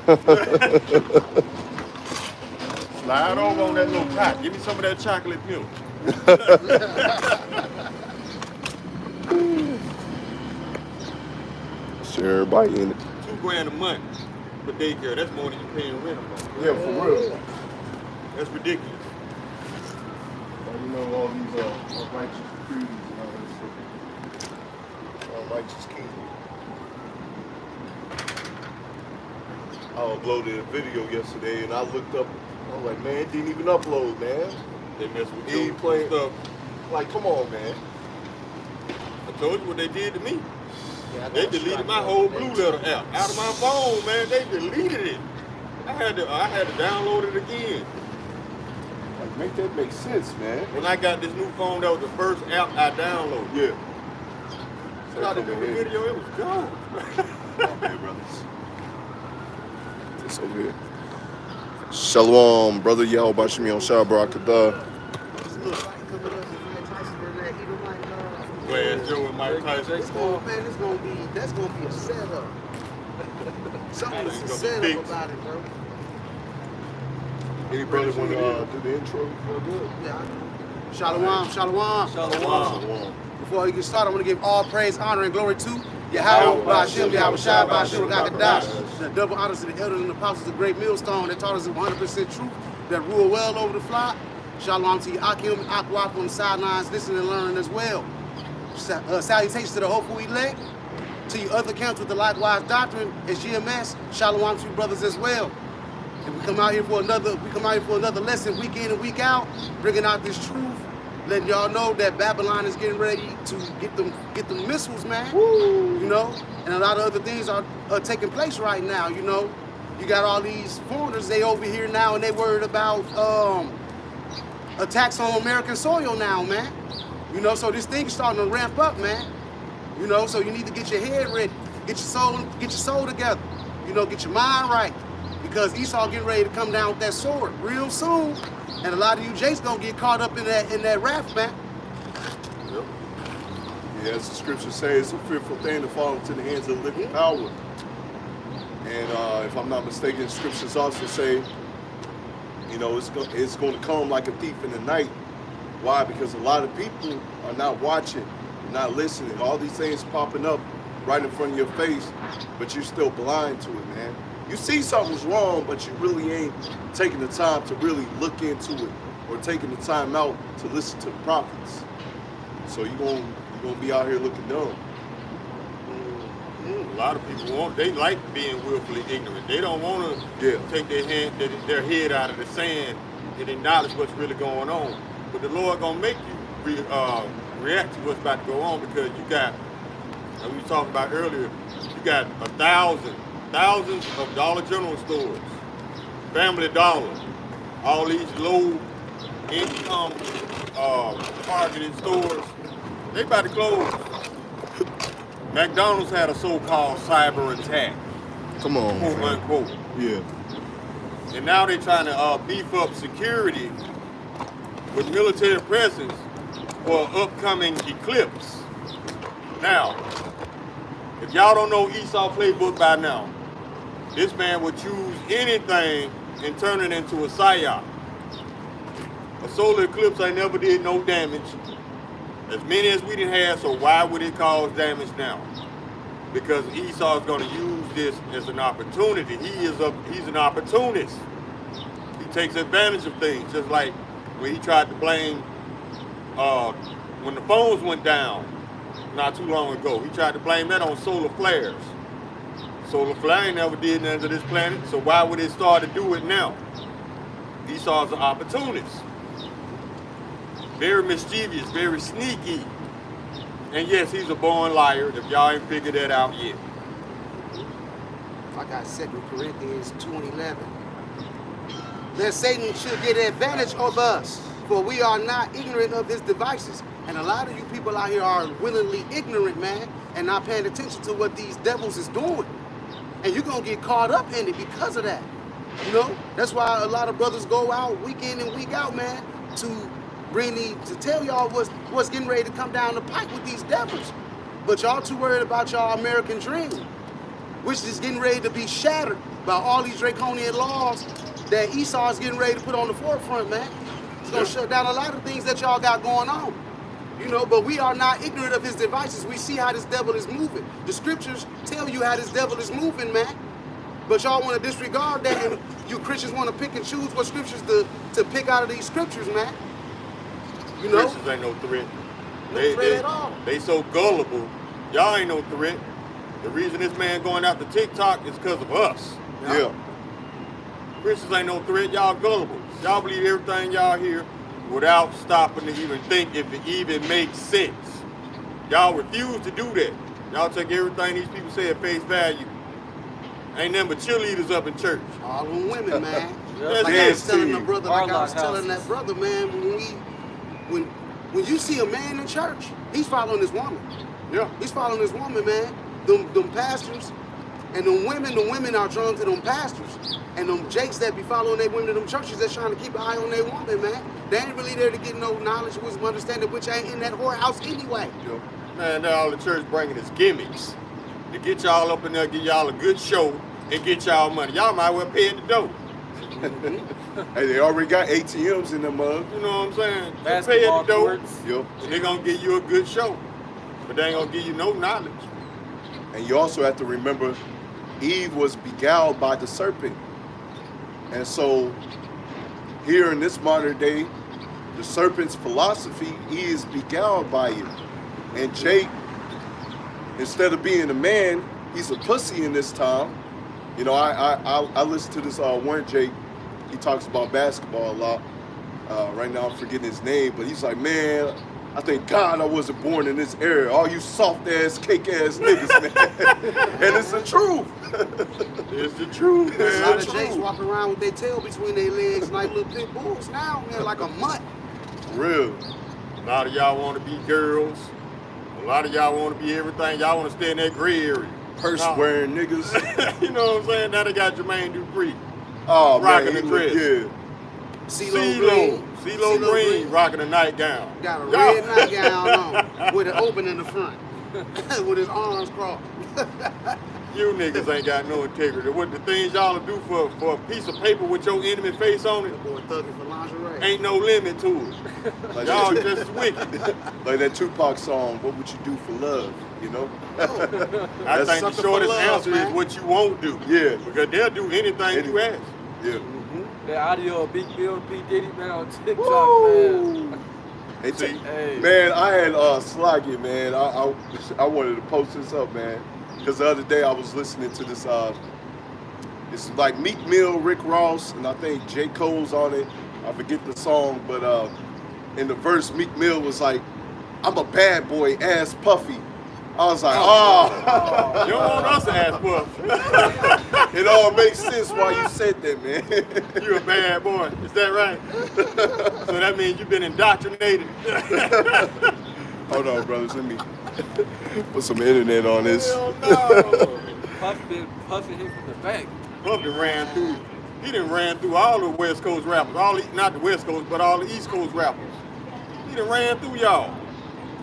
Slide over on that little cot. Give me some of that chocolate milk. Sure, everybody in it. $2 grand a month for daycare. That's more than you're paying rent on. Yeah, for real. That's ridiculous. You know, all these righteous decrees and all that stuff. Righteous king. I uploaded a video yesterday and I looked up. I was like, man, it didn't even upload, man. They mess with He you ain't playing stuff. Like, come on, man. I told you what they did to me. Yeah, They deleted my whole Blue Letter app out of my phone, man. They deleted it. I had to download it again. Like, make that make sense, man. When I got this new phone, that was the first app I downloaded. Yeah. So I did the video, it was gone. Okay, brothers. It's over here. Shalom, brother. Yahweh Simeon Shabbarakadah. Glad Joe and Mike Tyson. Man, that's gonna be a setup. Something's a setup about it, bro. Any brother want to do the intro? Real good. Yeah. Shalom, shalom. Shalom. Before we get started, I want to give all praise, honor, and glory to Yahweh, Ba'ashem, Yahushua, Ba'ashem, Gakadash. The double honors to the elders and apostles of the great millstone that taught us the 100% truth that rule well over the flock. Shalom to Akim and Akwaf on the sidelines, listening and learning as well. Salutations to the hopeful elect, to you other camps with the likewise doctrine as GMS. Shalom to you brothers as well. And we come out here for another lesson week in and week out, bringing out this truth, letting y'all know that Babylon is getting ready to get them missiles, man. Woo. You know, and a lot of other things are taking place right now. You know, you got all these foreigners, they over here now, and they worried about attacks on American soil now, man. You know, so this thing is starting to ramp up, man. You know, so you need to get your head ready, get your soul together. You know, get your mind right, because Esau getting ready to come down with that sword real soon, and a lot of you Jake's gonna get caught up in that wrath, man. Yep. Yeah, as the scripture says, it's a fearful thing to fall into the hands of the living power. And if I'm not mistaken, the scriptures also say, you know, it's going to come like a thief in the night. Why? Because a lot of people are not watching, not listening. All these things popping up right in front of your face, but you're still blind to it, man. You see something's wrong, but you really ain't taking the time to really look into it or taking the time out to listen to the prophets. So you're gonna be out here looking dumb. A lot of people they like being willfully ignorant. They don't want to take their head out of the sand and acknowledge what's really going on. But the Lord gonna make you react to what's about to go on, because you got, like we were talking about earlier, you got thousands of Dollar General stores, Family Dollar, all these low income targeted stores, they about to close. McDonald's had a so-called cyber attack. Come on, quote unquote. Yeah. And now they're trying to beef up security with military presence for upcoming eclipse. Now, if y'all don't know Esau playbook by now, this man would choose anything and turn it into a psyop. A solar eclipse ain't never did no damage. As many as we didn't have, so why would it cause damage now? Because Esau is going to use this as an opportunity. He's an opportunist. He takes advantage of things, just like when he tried to blame, when the phones went down not too long ago, he tried to blame that on solar flares. Solar flare never did nothing to this planet, so why would it start to do it now? Esau's an opportunist. Very mischievous, very sneaky. And yes, he's a born liar, if y'all ain't figured that out yet. I got 2 Corinthians 2:11. That Satan should get advantage of us, for we are not ignorant of his devices. And a lot of you people out here are willingly ignorant, man, and not paying attention to what these devils is doing. And you're going to get caught up in it because of that. You know, that's why a lot of brothers go out week in and week out, man, to tell y'all what's getting ready to come down the pipe with these devils. But y'all too worried about y'all American dream, which is getting ready to be shattered about all these draconian laws that Esau is getting ready to put on the forefront, man. It's gonna shut down a lot of things that y'all got going on. You know, but we are not ignorant of his devices. We see how this devil is moving. The scriptures tell you how this devil is moving, man. But y'all want to disregard that, and you Christians want to pick and choose what scriptures to pick out of these scriptures, man. You know? Christians ain't no threat. No threat at all. They so gullible. Y'all ain't no threat. The reason this man going out to TikTok is because of us. Yeah. Christians ain't no threat. Y'all gullible. Y'all believe everything y'all hear without stopping to even think if it even makes sense. Y'all refuse to do that. Y'all take everything these people say at face value. Ain't nothing but cheerleaders up in church. All them women, man. That's Like I was telling the brother, like I was Warlock telling that brother, man, when you see a man in church, he's following his woman. Yeah. He's following his woman, man. Them pastors and the women are drawn to them pastors. And them jakes that be following their women in them churches, they're trying to keep an eye on their woman, man. They ain't really there to get no knowledge, wisdom, understanding, which ain't in that whorehouse anyway. Yeah. Man, now all the church bringing is gimmicks to get y'all up in there, get y'all a good show, and get y'all money. Y'all might well pay at the door. Hey, they already got ATMs in them mugs. You know what I'm saying? Just pay at Basketball the door, courts. Yep. and they're gonna give you a good show. But they ain't gonna give you no knowledge. And you also have to remember, Eve was beguiled by the serpent. And so, here in this modern day, the serpent's philosophy, he is beguiled by it. And Jake, instead of being a man, he's a pussy in this time. You know, I listen to this one Jake. He talks about basketball a lot. Right now I'm forgetting his name, but he's like, man, I thank God I wasn't born in this era. All you soft ass, cake ass niggas, man. And it's the truth. It's the truth, A man. lot of jakes walking around with their tail between their legs like little pit bulls now, man, like a mutt. Real. A lot of y'all want to be girls. A lot of y'all want to be everything. Y'all want to stay in that gray area. Purse Nah. wearing niggas. You know what I'm saying? Now they got Jermaine Dupri Oh, rocking man, the he look dress. good. CeeLo Green rocking a nightgown. Got a Y'all- red nightgown on with an open in the front, with his arms crossed. You niggas ain't got no integrity. What the things y'all do for a piece of paper with your enemy face on it, Boy, thugging for lingerie. ain't no limit to it. Like Y'all that, just wicked. like that Tupac song, What Would You Do for Love? You know? I That's think sucker the for shortest love, answer man. is what you won't do. Yeah. Because they'll do anything you ask. Yeah. That audio of Big Bill, P. Diddy, man, on TikTok, Woo! man. Hey, See? Hey. man, I had Sloggy, man. I wanted to post this up, man, because the other day I was listening to this. It's like Meek Mill, Rick Ross, and I think J. Cole's on it. I forget the song, but in the verse, Meek Mill was like, "I'm a bad boy, ass puffy." I was like, oh. You don't want us to ask Puff. It all makes sense why you said that, man. You a bad boy. Is that right? So that means you've been indoctrinated. Hold on, brothers. Let me put some internet on this. Hell no. Puff been puffing him from the back. Puff done ran through. He done ran through all the West Coast rappers. Not the West Coast, but all the East Coast rappers. He done ran through y'all.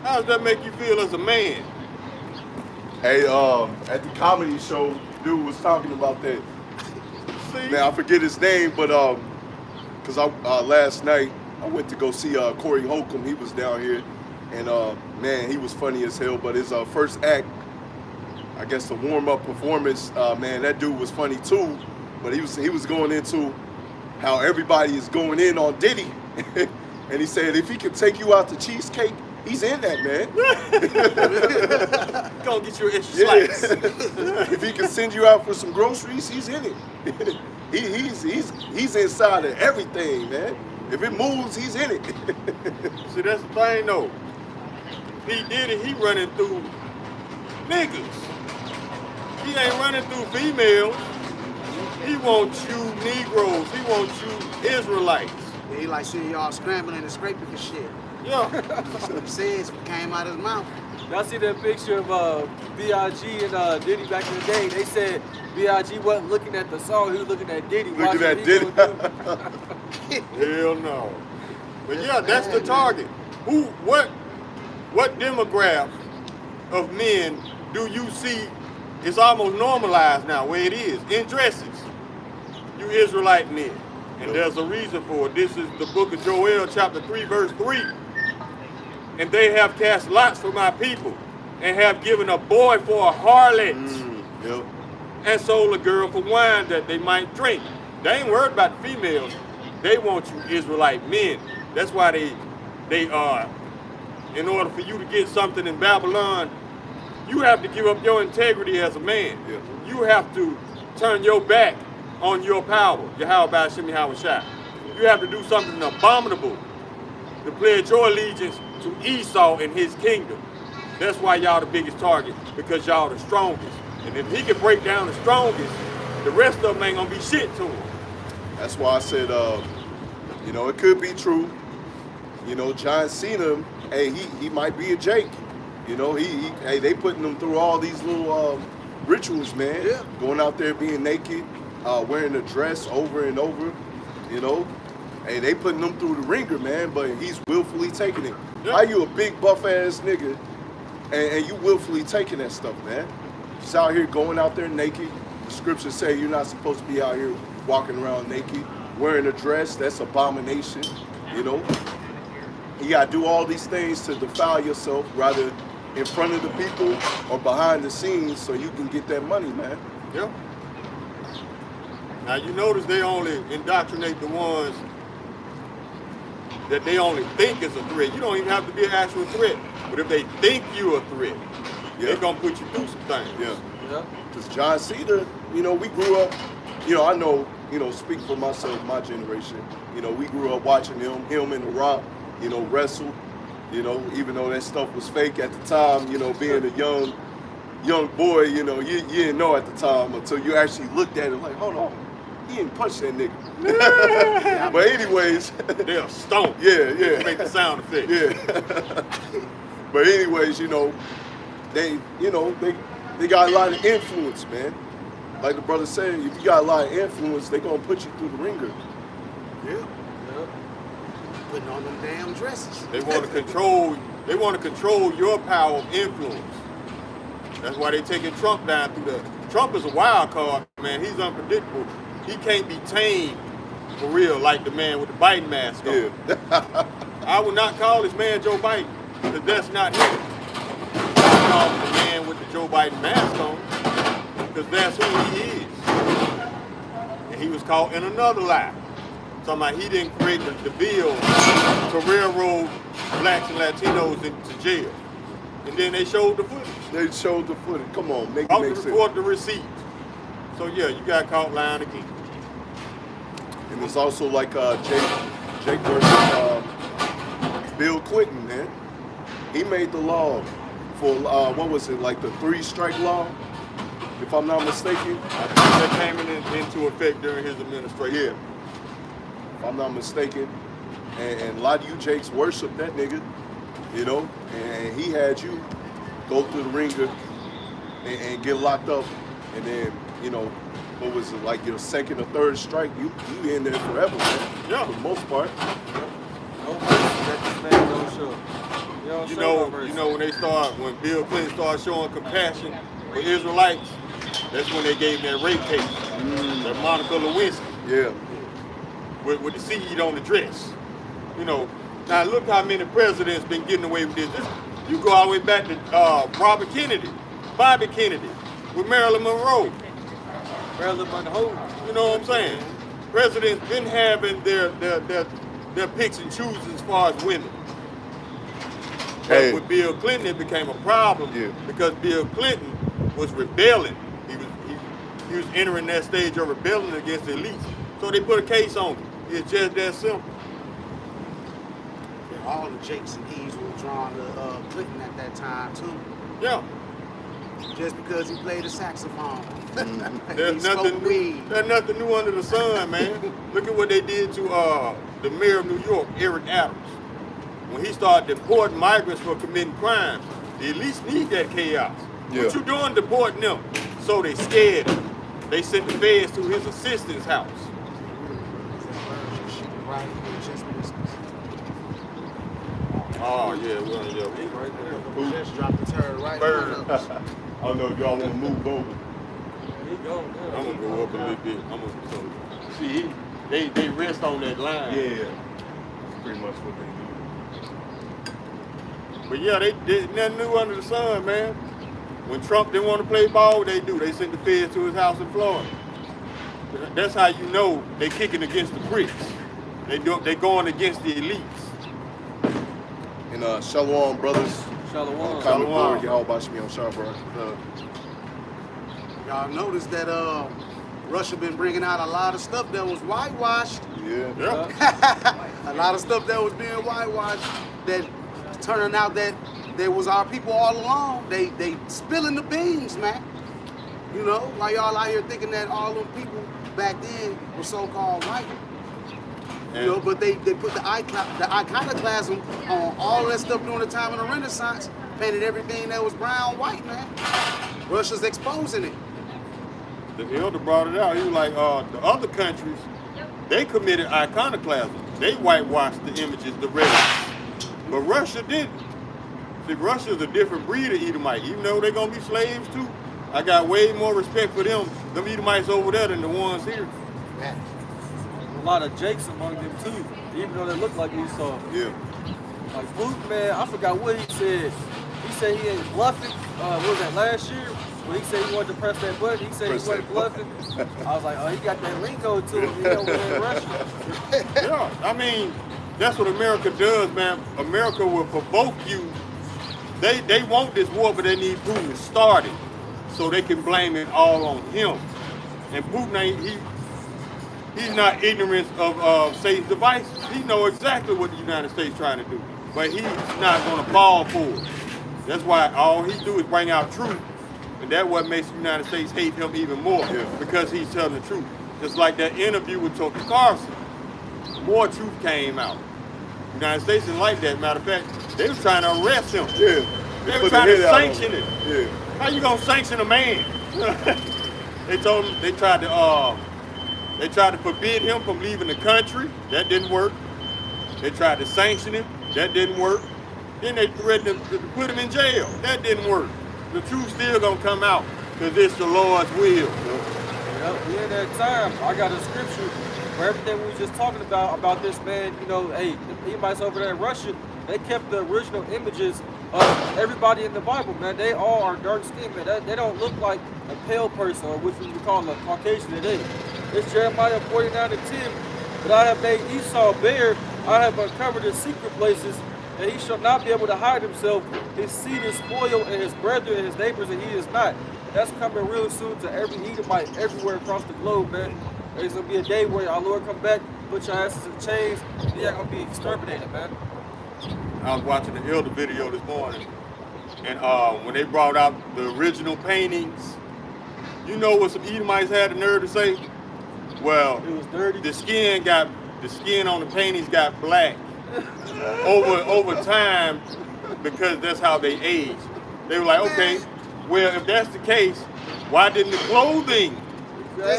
How does that make you feel as a man? Hey, at the comedy show, dude was talking about that. See? Man, I forget his name, but cause last night I went to go see Corey Holcomb. He was down here, and man, he was funny as hell. But his first act, I guess the warm-up performance, man, that dude was funny too. But he was going into how everybody is going in on Diddy, and he said if he could take you out to cheesecake, he's in that, man. Go get you an extra slice. If he can send you out for some groceries, he's in it. He's inside of everything, man. If it moves, he's in it. See, that's the thing, though. He did it. He running through niggas. He ain't running through females. He wants you Negroes. He wants you Israelites. Yeah, he like seeing y'all scrambling and scraping for shit. Yeah. That's what he says came out of his mouth. Y'all see that picture of B.I.G. and Diddy back in the day? They said B.I.G. wasn't looking at the song, he was looking at Diddy. Looking watching at what he Diddy. gonna do. Hell no. But yeah, that's the target. What demographic of men do you see? It's almost normalized now where it is in dresses. you Israelite men. And there's a reason for it. This is the book of Joel, chapter 3, verse 3. And they have cast lots for my people, and have given a boy for a harlot, and sold a girl for wine that they might drink. They ain't worried about the females. They want you Israelite men. That's why they in order for you to get something in Babylon, you have to give up your integrity as a man. Yeah. You have to turn your back on your power. YASHAMIAHLA. You have to do something abominable to pledge your allegiance to Esau and his kingdom. That's why y'all the biggest target, because y'all the strongest. And if he can break down the strongest, the rest of them ain't gonna be shit to him. That's why I said, you know, it could be true. You know, John Cena, hey, he might be a Jake. You know, hey, they putting them through all these little rituals, man. Yeah. Going out there being naked, wearing a dress over and over, you know. Hey, they putting them through the ringer, man, but he's willfully taking it. Yeah. How you a big buff-ass nigga and you willfully taking that stuff, man? Just out here going out there naked. The scriptures say you're not supposed to be out here walking around naked, wearing a dress. That's abomination, you know. You gotta do all these things to defile yourself, rather in front of the people or behind the scenes, so you can get that money, man. Yeah. Now you notice they only indoctrinate the ones that they only think is a threat. You don't even have to be an actual threat. But if they think you're a threat, they're gonna put you through some things. Yeah. Yeah. Because John Cena, you know, we grew up, you know, I know, you know, speak for myself, my generation, you know, we grew up watching him and The Rock, you know, wrestle, you know, even though that stuff was fake at the time, you know, being a young boy, you know, you didn't know at the time until you actually looked at it like, hold on, he didn't punch that nigga. But anyways. They're stoned. Yeah. Make the sound effect. Yeah. But anyways, you know, they got a lot of influence, man. Like the brother said, if you got a lot of influence, they gonna put you through the ringer. Yeah. Putting on them damn dresses. They want to control. They want to control your power of influence. That's why they taking Trump down through the. Trump is a wild card, man. He's unpredictable. He can't be tamed for real, like the man with the Biden mask on. Yeah. I would not call this man Joe Biden, because that's not him. I call him the man with the Joe Biden mask on, because that's who he is. And he was caught in another lie. Talking about he didn't create the bill to railroad blacks and Latinos into jail. And then they showed the footage. They showed the footage. Come on, make Out it to make sense. report the receipt. So yeah, you got caught lying again. And it's also like Jake versus Bill Clinton, man. He made the law for what was it, like the 3-strike law, if I'm not mistaken. I think that came into effect during his administration. Yeah, if I'm not mistaken. And a lot of you Jakes worship that nigga, you know. And he had you go through the ringer and get locked up, and then, you know, what was it, like your second or third strike, you in there forever, man. Yeah. For the most part. No mercy that this man don't show. He don't You show know, no mercy. when Bill Clinton started showing compassion for Israelites, that's when they gave him that rape case, that Monica Lewinsky, Yeah. with the seed on the dress. You know, now look how many presidents been getting away with this. You go all the way back to Robert Kennedy, Bobby Kennedy, with Marilyn Monroe. Marilyn Monroe. You know what I'm saying? Presidents been having their picks and chooses as far as women. But Hey. with Bill Clinton, it became a problem because Bill Clinton was rebelling. He was entering that stage of rebelling against the elites. So they put a case on him. It's just that simple. All the Jakes and Eves were drawn to Clinton at that time too. Yeah. Just because he played the saxophone. There's He nothing smoked new. weed. There's nothing new under the sun, man. Look at what they did to the mayor of New York, Eric Adams. When he started deporting migrants for committing crimes, the elites need that chaos. Yeah. What you doing deporting them? So they scared him. They sent the feds to his assistant's house. Oh yeah, well yeah. Right there. Just dropped the turd right Bird. in front of us. I don't know if y'all want to move over. He go. I'm gonna go up a little bit. I'm gonna. So, they rest on that line. Yeah, that's pretty much what they do. But yeah, they nothing new under the sun, man. When Trump didn't want to play ball, what they do? They sent the feds to his house in Florida. That's how you know they kicking against the pricks. They going against the elites. And Shalom, brothers. Shalom. Shalom. YASHAMIAHLA. Y'all noticed that Russia been bringing out a lot of stuff that was whitewashed. Yeah. A lot of stuff that was being whitewashed that turning out that there was our people all along. They spilling the beans, man. You know, while y'all out here thinking that all them people back then were so-called white. You know, but they put the iconoclasm on all that stuff during the time of the Renaissance, painted everything that was brown white, man. Russia's exposing it. The elder brought it out. He was like, the other countries, they committed iconoclasm. They whitewashed the images, the relics. But Russia didn't. See, Russia's a different breed of Edomite. Even though they're going to be slaves too, I got way more respect for them Edomites over there than the ones here. Yeah. A lot of Jakes among them too, even though they look like Esau. Yeah. Like Putin, man, I forgot what he said. He said he ain't bluffing. What was that, last year? When he said he wanted to press that button, he said he wasn't bluffing. I was like, oh, he got that lingo to him. He over there in Russia. Yeah, I mean, that's what America does, man. America will provoke you. They want this war, but they need Putin to start it so they can blame it all on him. And Putin ain't, he's not ignorant of Satan's devices. He knows exactly what the United States trying to do, but he's not going to fall for it. That's why all he do is bring out truth, and that's what makes the United States hate him even more, because he's telling the truth. Just like that interview with Tucker Carlson, more truth came out. The United States didn't like that. Matter of fact, they was trying to arrest him. Yeah. They were trying to sanction it. Yeah. How you gonna sanction a man? They told him they tried to forbid him from leaving the country. That didn't work. They tried to sanction him. That didn't work. Then they threatened to put him in jail. That didn't work. The truth still gonna come out because it's the Lord's will. Yep, we in that time. I got a scripture for everything we was just talking about this man. You know, hey, the Edomites over there in Russia, they kept the original images of everybody in the Bible, man. They all are dark skinned, man. They don't look like a pale person, or which we would call a Caucasian today. It's Jeremiah 49:10. But I have made Esau bare. I have uncovered his secret places, and he shall not be able to hide himself. His seed is spoiled, and his brethren and his neighbors, and he is not. That's coming real soon to every Edomite everywhere across the globe, man. There's gonna be a day where our Lord come back, put your asses in chains, and you're gonna be exterminated, man. I was watching the Elder video this morning, and when they brought out the original paintings, you know what some Edomites had the nerve to say? Well, It was dirty. the skin on the paintings got black over time because that's how they age. They were like, okay, well, if that's the case, why didn't the clothing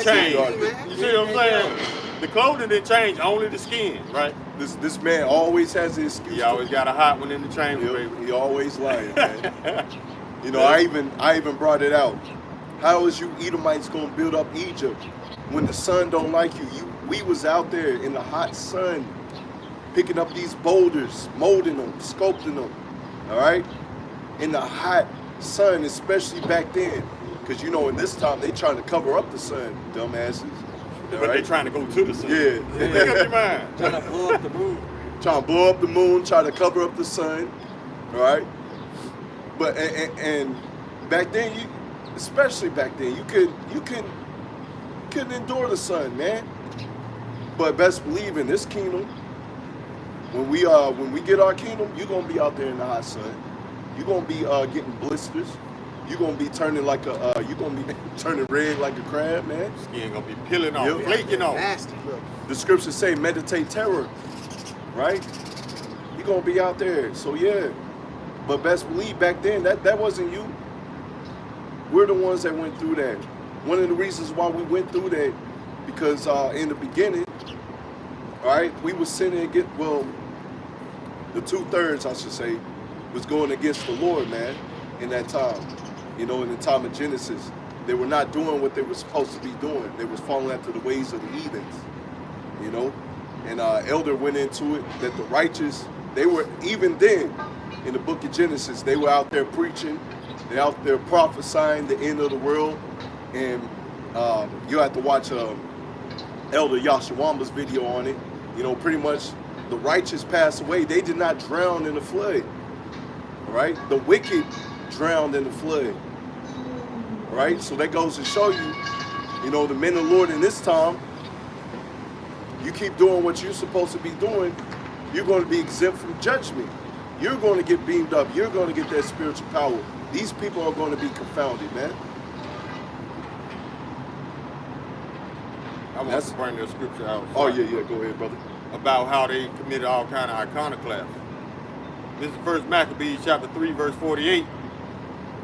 change? You see what I'm saying? The clothing didn't change, only the skin, right? This man always has his excuse. He always got a hot one in the chamber, baby. He always lying, man. You know, I even brought it out. How is you Edomites gonna build up Egypt when the sun don't like you? We was out there in the hot sun, picking up these boulders, molding them, sculpting them. All right, in the hot sun, especially back then, because you know in this time they trying to cover up the sun, dumbasses. But they trying to go to the sun. Yeah. Make up your mind. Trying to blow up the moon. Trying to blow up the moon, trying to cover up the sun, all right? But and back then, especially back then, you couldn't endure the sun, man. But best believe in this kingdom, when we get our kingdom, you're gonna be out there in the hot sun. You're gonna be getting blisters. You're gonna be turning turning red like a crab, man. Skin gonna be peeling off, Yep. flaking off. Nasty look. The scriptures say meditate terror, right? You're gonna be out there. So yeah. But best believe back then that wasn't you. We're the ones that went through that. One of the reasons why we went through that, because in the beginning, all right, we were sinning against, well, the 2/3, I should say, was going against the Lord, man, in that time. You know, in the time of Genesis, they were not doing what they were supposed to be doing. They was falling after the ways of the heathens. you know. And Elder went into it that the righteous, they were, even then, in the book of Genesis, they were out there preaching, they out there prophesying the end of the world. And you have to watch Elder YASHAWAM's video on it. You know, pretty much the righteous passed away. They did not drown in the flood. All right? The wicked drowned in the flood. All right? So that goes to show you, you know, the men of the Lord in this time, you keep doing what you're supposed to be doing, you're going to be exempt from judgment. You're going to get beamed up. You're going to get that spiritual power. These people are going to be confounded, man. I want to bring the scripture out. Oh, yeah, go ahead, brother. About how they committed all kind of iconoclasm. This is 1 Maccabees chapter 3, verse 48.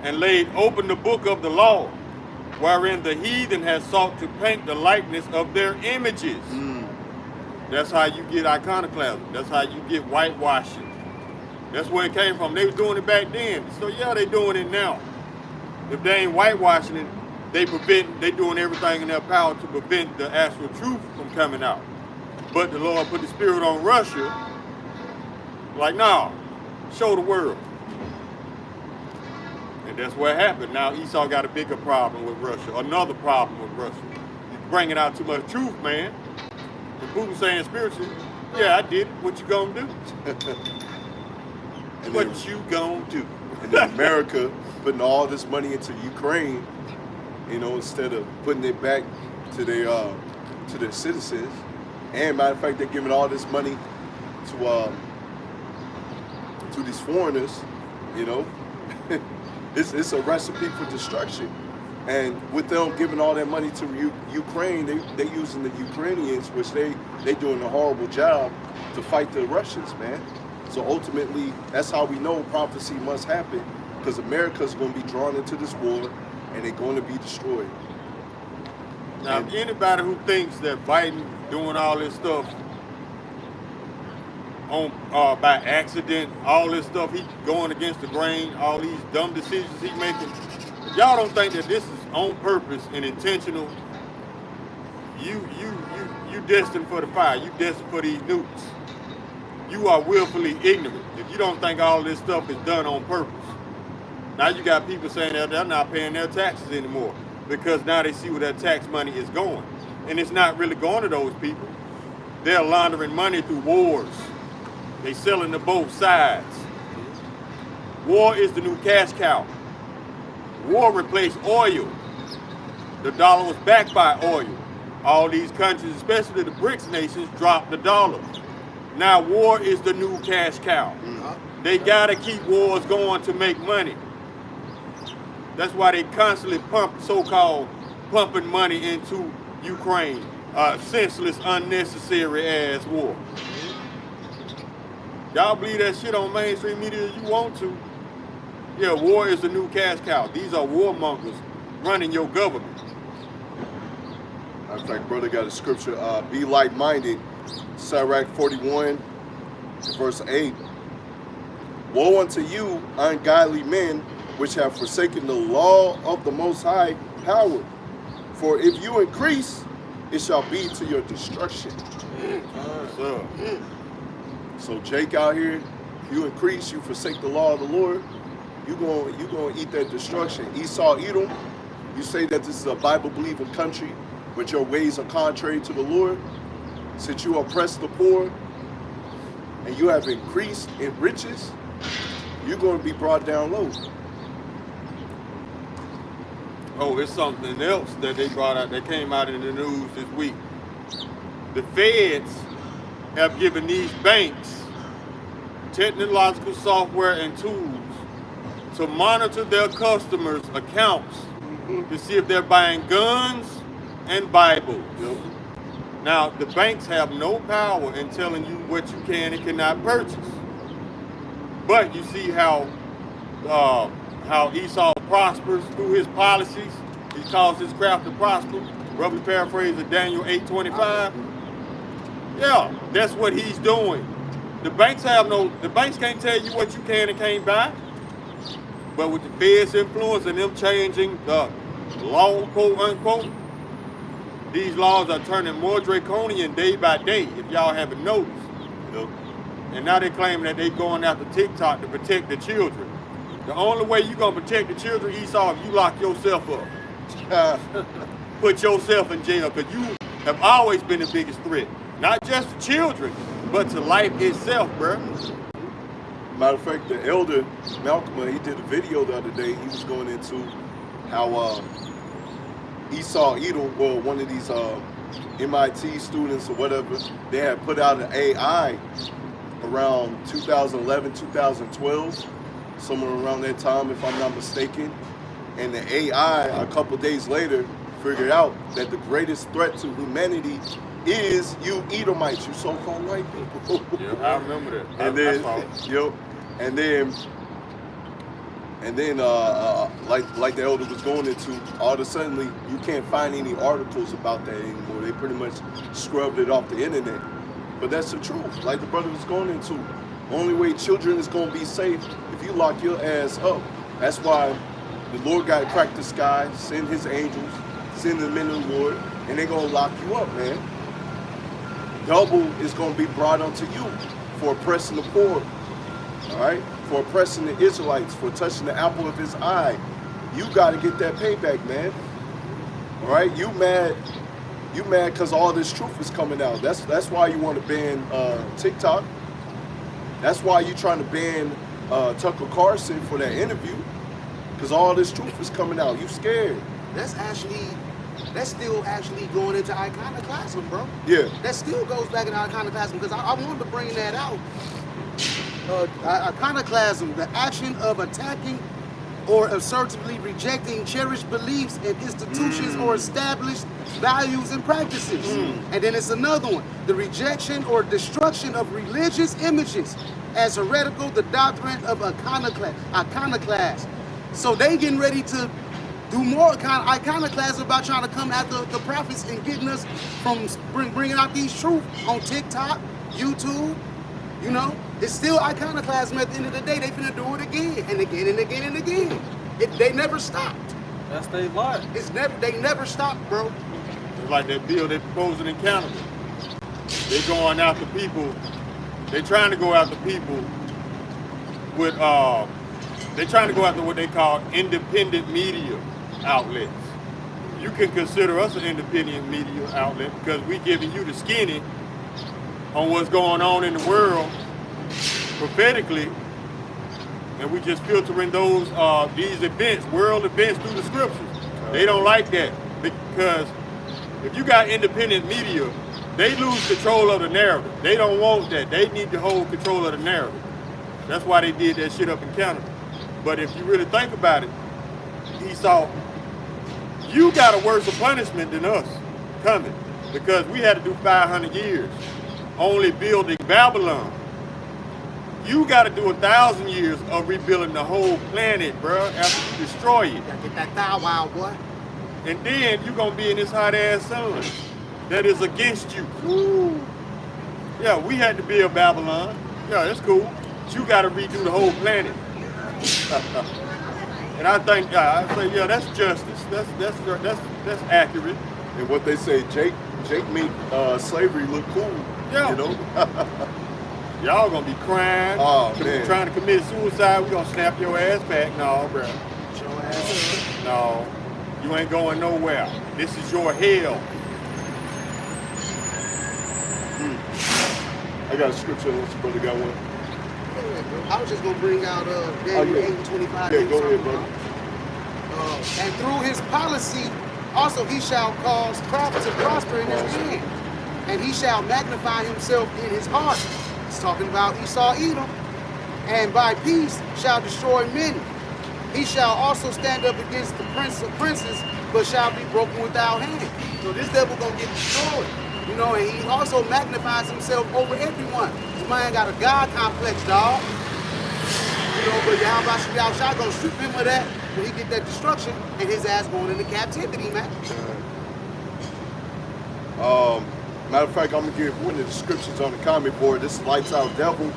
And laid open the book of the law, wherein the heathen has sought to paint the likeness of their images. That's how you get iconoclasm. That's how you get whitewashing. That's where it came from. They was doing it back then. So yeah, they doing it now. If they ain't whitewashing it, they doing everything in their power to prevent the actual truth from coming out. But the Lord put the spirit on Russia, like, nah, show the world. And that's what happened. Now Esau got a bigger problem with Russia, another problem with Russia. He's bringing out too much truth, man. And Putin saying spiritually, yeah, I did it. What you gonna do? And what then, you gonna do? And then America putting all this money into Ukraine, you know, instead of putting it back to their citizens. And matter of fact, they're giving all this money to these foreigners, you know. It's a recipe for destruction. And with them giving all that money to Ukraine, they using the Ukrainians, which they doing a horrible job to fight the Russians, man. So ultimately, that's how we know prophecy must happen, because America's going to be drawn into this war, and they're going to be destroyed. Now, if anybody who thinks that Biden doing all this stuff on by accident, all this stuff, he going against the grain, all these dumb decisions he's making, if y'all don't think that this is on purpose and intentional, you destined for the fire. You destined for these nukes. You are willfully ignorant if you don't think all this stuff is done on purpose. Now you got people saying that they're not paying their taxes anymore because now they see where their tax money is going. And it's not really going to those people. They're laundering money through wars. They selling to both sides. War is the new cash cow. War replaced oil. The dollar was backed by oil. All these countries, especially the BRICS nations, dropped the dollar. Now war is the new cash cow. They gotta keep wars going to make money. That's why they constantly so-called pumping money into Ukraine. Senseless, unnecessary ass war. Y'all believe that shit on mainstream media if you want to. Yeah, war is the new cash cow. These are warmongers running your government. In fact, brother got a scripture, be like-minded, Sirach 41, verse 8. Woe unto you, ungodly men, which have forsaken the law of the Most High power. For if you increase, it shall be to your destruction. So Jake out here, if you increase, you forsake the law of the Lord, you're going to eat that destruction. Esau, Edom, you say that this is a Bible-believing country, but your ways are contrary to the Lord. Since you oppress the poor and you have increased in riches, you're going to be brought down low. Oh, it's something else that they brought out that came out in the news this week. The feds have given these banks technological software and tools to monitor their customers' accounts to see if they're buying guns and Bibles. Now, the banks have no power in telling you what you can and cannot purchase. But you see how Esau prospers through his policies. He calls his craft to prosper. Roughly paraphrase of Daniel 8:25. Yeah, that's what he's doing. The banks can't tell you what you can and can't buy. But with the Fed's influence and them changing the law, quote unquote, these laws are turning more draconian day by day, if y'all haven't noticed. Yep. And now they're claiming that they're going after TikTok to protect the children. The only way you're going to protect the children, Esau, if you lock yourself up. Put yourself in jail, because you have always been the biggest threat. Not just to children, but to life itself, bro. Matter of fact, the elder Malcolm, he did a video the other day. He was going into how Esau, Edom, well, one of these MIT students or whatever, they had put out an AI around 2011, 2012, somewhere around that time, if I'm not mistaken. And the AI, a couple days later, figured out that the greatest threat to humanity is you Edomites, you so-called white people. Yeah, I remember that. And then, like the elder was going into, all of a sudden you can't find any articles about that anymore. They pretty much scrubbed it off the internet. But that's the truth. Like the brother was going into, only way children is going to be safe if you lock your ass up. That's why the Lord got to crack the sky, send his angels, send the men of the Lord, and they're going to lock you up, man. Double is going to be brought unto you for oppressing the poor, all right? For oppressing the Israelites, for touching the apple of his eye. You got to get that payback, man. All right? You mad because all this truth is coming out. That's why you want to ban TikTok. That's why you trying to ban Tucker Carlson for that interview, because all this truth is coming out. You scared. That's still actually going into iconoclasm, bro. Yeah. That still goes back into iconoclasm, because I wanted to bring that out. Iconoclasm, the action of attacking or assertively rejecting cherished beliefs and institutions or established values and practices. And then it's another one, the rejection or destruction of religious images as heretical, the doctrine of iconoclast. So they getting ready to do more kind of iconoclasm about trying to come after the prophets and getting us from bringing out these truths on TikTok, YouTube. You know, it's still iconoclasm at the end of the day. They finna do it again and again and again and again. They never stopped. That's their life. They never stopped, bro. It's like that bill they're proposing in Canada. They're going after people. They're trying to go after people with, they're trying to go after what they call independent media outlets. You can consider us an independent media outlet because we're giving you the skinny on what's going on in the world prophetically, and we just filtering those these events, world events, through the scriptures. They don't like that, because if you got independent media, they lose control of the narrative. They don't want that. They need to hold control of the narrative. That's why they did that shit up in Canada. But if you really think about it, Esau, you got a worse punishment than us coming, because we had to do 500 years only building Babylon. You got to do 1,000 years of rebuilding the whole planet, bro, after you destroy it. Gotta get that thou wow, boy. And then you're going to be in this hot ass sun that is against you. Woo. Yeah, we had to build Babylon. Yeah, that's cool. But you got to redo the whole planet. And I think, I say, yeah, that's justice. That's accurate. And what they say, Jake made slavery look cool. Yeah. You know? Y'all gonna be crying, man. trying to commit suicide. We gonna snap your ass back. No, bro. Get your ass up. No, you ain't going nowhere. This is your hell. I got a scripture unless your brother got one. I was just gonna bring out Daniel 8 and 25. Yeah, go ahead, brother. And through his policy, also he shall cause craft to prosper in his hand, and he shall magnify himself in his heart. He's talking about Esau, Edom. And by peace shall destroy many. He shall also stand up against the prince of princes, but shall be broken without hand. So this devil gonna get destroyed. You know, and he also magnifies himself over everyone. This man got a God complex, dog. You know, but YASHARAHLA gonna strip him of that when he get that destruction, and his ass going into captivity, man. Matter of fact, I'm gonna give one of the scriptures on the comment board. This is Lights Out Devil.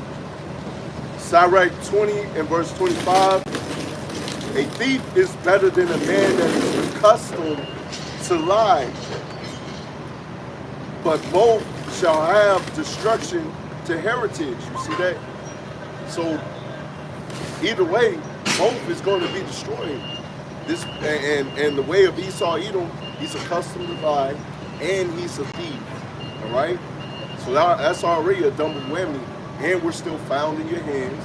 Sirach 20 and verse 25. A thief is better than a man that is accustomed to lie. but both shall have destruction to heritage. You see that? So either way, both is going to be destroyed. This and the way of Esau Edom, he's accustomed to lie and he's a thief. All right? So that's already a double whammy. And we're still found in your hands.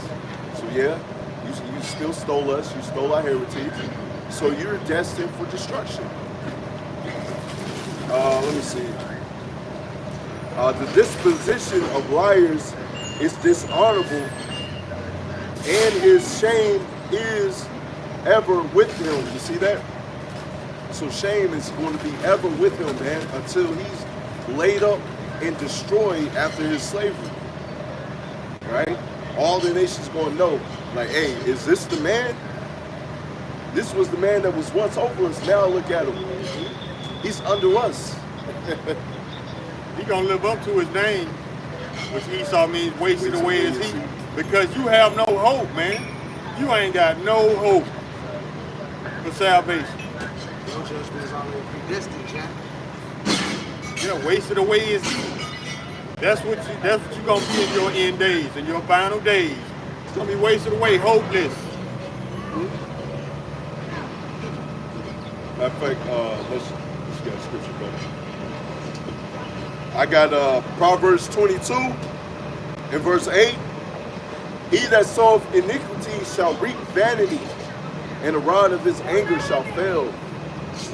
So yeah, you still stole us, you stole our heritage. So you're destined for destruction. Let me see. The disposition of liars is dishonorable, and his shame is ever with him. You see that? So shame is going to be ever with him, man, until he's laid up and destroyed after his slavery. Right? All the nations going to know, like, hey, is this the man? This was the man that was once over us. Now look at him. He's under us. He gonna live up to his name, which Esau means wasted away is he. Because you have no hope, man. You ain't got no hope for salvation. Your judgment is already predestined, Jack. Yeah, wasted away is he. That's what you gonna be in your end days, in your final days. It's gonna be wasted away, hopeless. Matter of fact, let's get a scripture, brother. I got Proverbs 22 and verse 8. He that soweth iniquity shall reap vanity, and the rod of his anger shall fail.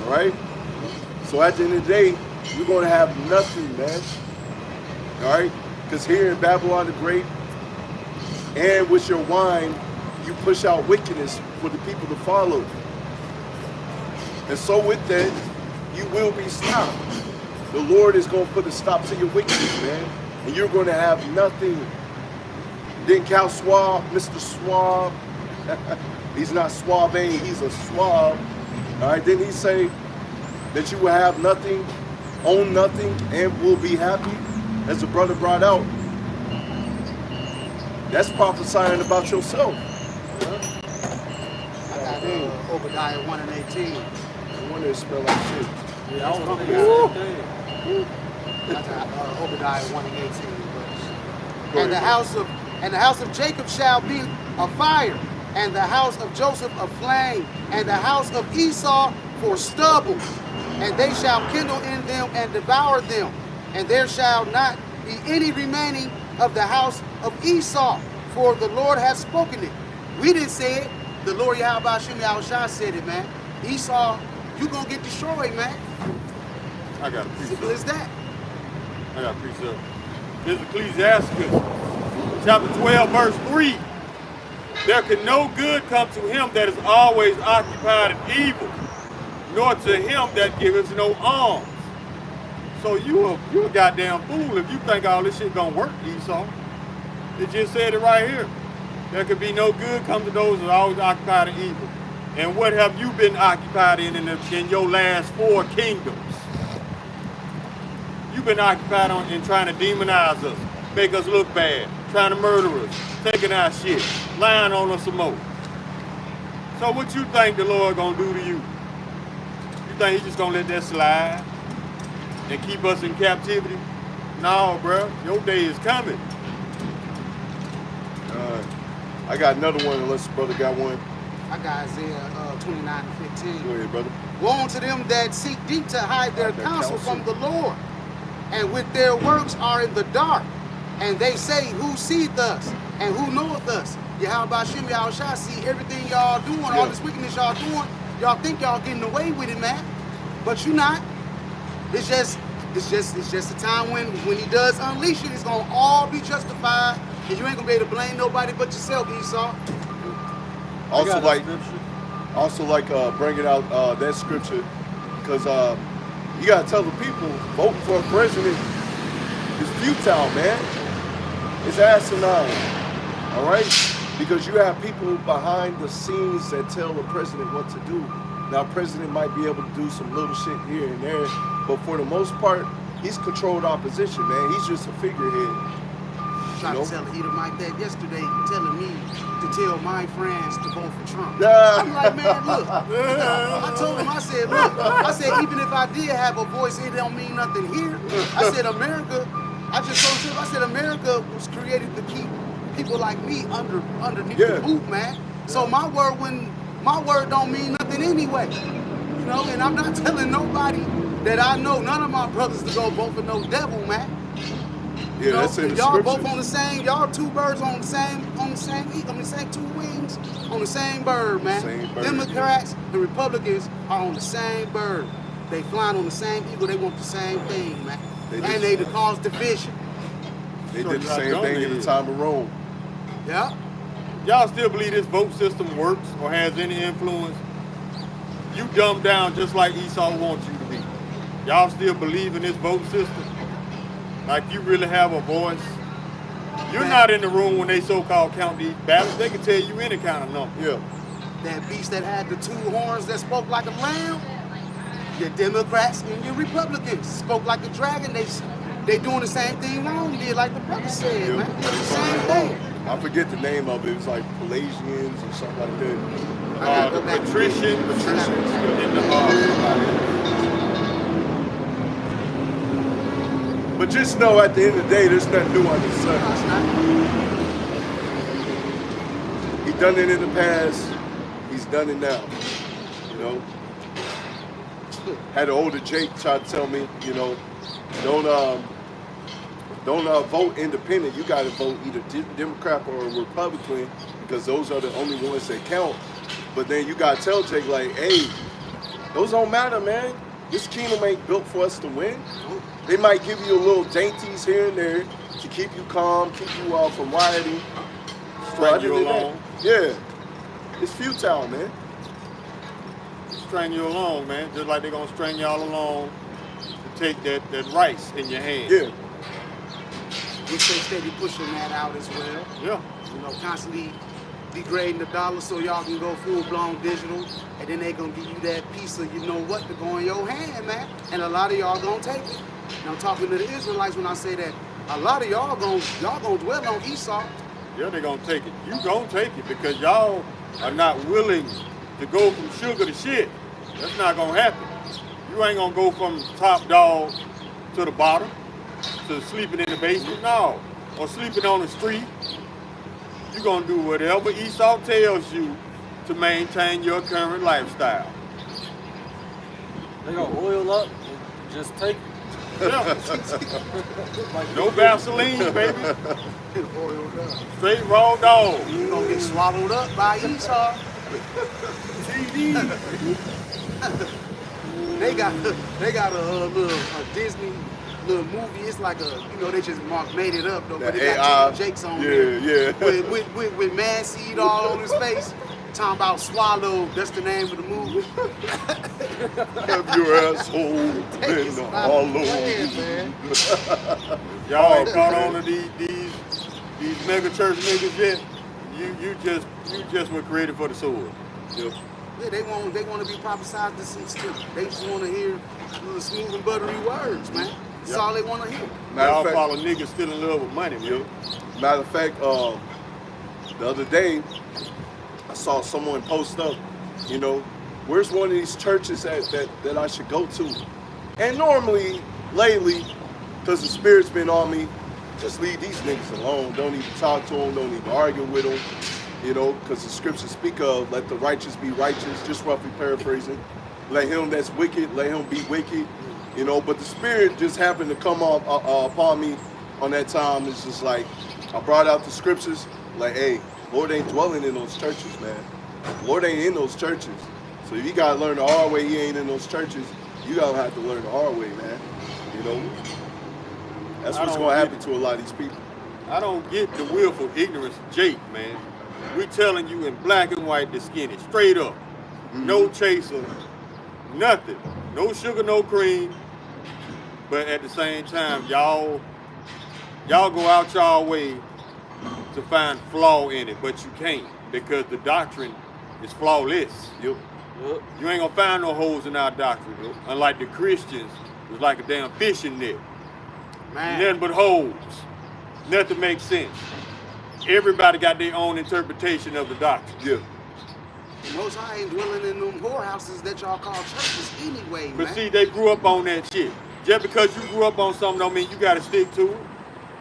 All right? So at the end of the day, you're going to have nothing, man. All right? Because here in Babylon the Great, and with your wine, you push out wickedness for the people to follow. And so with that, you will be stopped. The Lord is going to put a stop to your wickedness, man. And you're going to have nothing. Didn't count Suave, Mr. Suave. He's not Suave, he's a Suave. All right, didn't he say that you will have nothing, own nothing, and will be happy? As the brother brought out. That's prophesying about yourself. I got Obadiah 1 and 18. I wonder if it spell like shit. Yeah, I was thinking the same thing. That's Obadiah 1 and 18. And the house of Jacob shall be a fire, and the house of Joseph a flame, and the house of Esau for stubble, and they shall kindle in them and devour them, and there shall not be any remaining of the house of Esau, for the Lord hath spoken it. We didn't say it. The Lord YASHAMIAHLA said it, man. Esau, you gonna get destroyed, man. I got a precept. Simple as that. I got a precept. This is Ecclesiasticus, chapter 12, verse 3. There can no good come to him that is always occupied in evil, nor to him that giveth no alms. So you a goddamn fool if you think all this shit gonna work, Esau. It just said it right here. There could be no good come to those that are always occupied in evil. And what have you been occupied in your last 4 kingdoms? You've been occupied in trying to demonize us, make us look bad, trying to murder us, taking our shit, lying on us some more. So what you think the Lord gonna do to you? You think He's just gonna let that slide and keep us in captivity? No, bro, your day is coming. I got another one, unless the brother got one. I got Isaiah 29 and 15. Go ahead, brother. Woe unto them that seek deep to hide their counsel from the Lord, and with their works are in the dark. And they say, who seeth us, and who knoweth us? YASHAMIAHLA see everything y'all doing, all this wickedness y'all doing. Y'all think y'all getting away with it, man. But you not. It's just a time when he does unleash it, it's gonna all be justified, and you ain't gonna be able to blame nobody but yourself, Esau. Also like bringing out that scripture, because you gotta tell the people voting for a president is futile, man. It's asinine. All right, because you have people behind the scenes that tell the president what to do. Now, the president might be able to do some little shit here and there, but for the most part, he's controlled opposition, man. He's just a figurehead. Tried to tell the Edom like that yesterday, telling me to tell my friends to vote for Trump. Yeah. I'm like, man, look. I told him, I said, look, I said, even if I did have a voice, it don't mean nothing here. I said, America, I just told him, I said, America was created to keep people like me underneath the boot, man. So my word don't mean nothing anyway. You know, and I'm not telling nobody that I know, none of my brothers to go vote for no devil, man. Yeah, you know, that's in the y'all scriptures. both on the same, y'all two birds on the same two wings, on the same bird, man. Same bird, Democrats and Republicans are on the same bird. They flying on the same eagle, they want the same thing, man. They to cause division. They did the same thing in the time of Rome. Yeah. Y'all still believe this vote system works or has any influence? You dumb down just like Esau wants you to be. Y'all still believe in this vote system? Like you really have a voice? You're not in the room when they so-called count these ballots. They can tell you any kind of number. Yeah. That beast that had the two horns that spoke like a lamb, your Democrats and your Republicans spoke like a dragon. They doing the same thing wrong did, like the brother said, man. The same thing. I forget the name of it. It was like Pelagians or something like that. The patricians and the But just know at the end of the day, there's nothing new under the sun. He done it in the past. He's done it now. You know. Had an older Jake try to tell me, you know, don't vote independent. You got to vote either Democrat or Republican because those are the only ones that count. But then you got to tell Jake like, hey, those don't matter, man. This kingdom ain't built for us to win. They might give you a little dainties here and there to keep you calm, keep you from rioting. String you along. Yeah. It's futile, man. String you along, man. Just like they're going to string y'all along to take that rice in your hand. Yeah. We stay steady pushing that out as well. Yeah. You know, constantly degrading the dollar so y'all can go full-blown digital, and then they gonna give you that piece of you know what to go in your hand, man. And a lot of y'all gonna take it. And I'm talking to the Israelites when I say that a lot of y'all gonna dwell on Esau. Yeah, they're gonna take it. You gonna take it because y'all are not willing to go from sugar to shit. That's not gonna happen. You ain't gonna go from top dog to the bottom, to sleeping in the basement, no. Or sleeping on the street. You're gonna do whatever Esau tells you to maintain your current lifestyle. They gonna oil up and just take it. Yeah. No Vaseline, baby. Straight raw dog. You gonna get swallowed up by Esau. They got a Disney little movie. It's like they just made it up though, but they got Jake's on there. Yeah. With man seed all on his face. Talking about swallow, that's the name of the movie. Have your asshole been hollow? Man. Y'all ain't caught on to these mega church niggas yet. You just were created for the sword. Yep. Yeah, they want to be prophesied to seats too. They just want to hear little smooth and buttery words, man. That's all they want to hear. Y'all follow niggas still in love with money, man. Matter of fact, the other day, I saw someone post up, where's one of these churches that I should go to? And normally, lately, because the Spirit's been on me, just leave these niggas alone. Don't even talk to them, don't even argue with them, because the scriptures speak of let the righteous be righteous, just roughly paraphrasing. Let him that's wicked, let him be wicked, but the Spirit just happened to come upon me on that time. It's just like, I brought out the scriptures, like, hey, Lord ain't dwelling in those churches, man. Lord ain't in those churches. So if you gotta learn the hard way, he ain't in those churches, you gotta have to learn the hard way, man. That's what's gonna happen to a lot of these people. I don't get the willful ignorance of Jake, man. We telling you in black and white, the skinny, straight up. Mm-hmm. No chaser, nothing. No sugar, no cream. But at the same time, y'all go out y'all way to find flaw in it, but you can't because the doctrine is flawless. Yep. You ain't gonna find no holes in our doctrine, yo. Unlike the Christians, it's like a damn fishing net. Man. Nothing but holes. Nothing makes sense. Everybody got their own interpretation of the doctrine. Yeah. And Most High ain't dwelling in them whorehouses that y'all call churches anyway, But man. see, they grew up on that shit. Just because you grew up on something don't mean you gotta stick to it.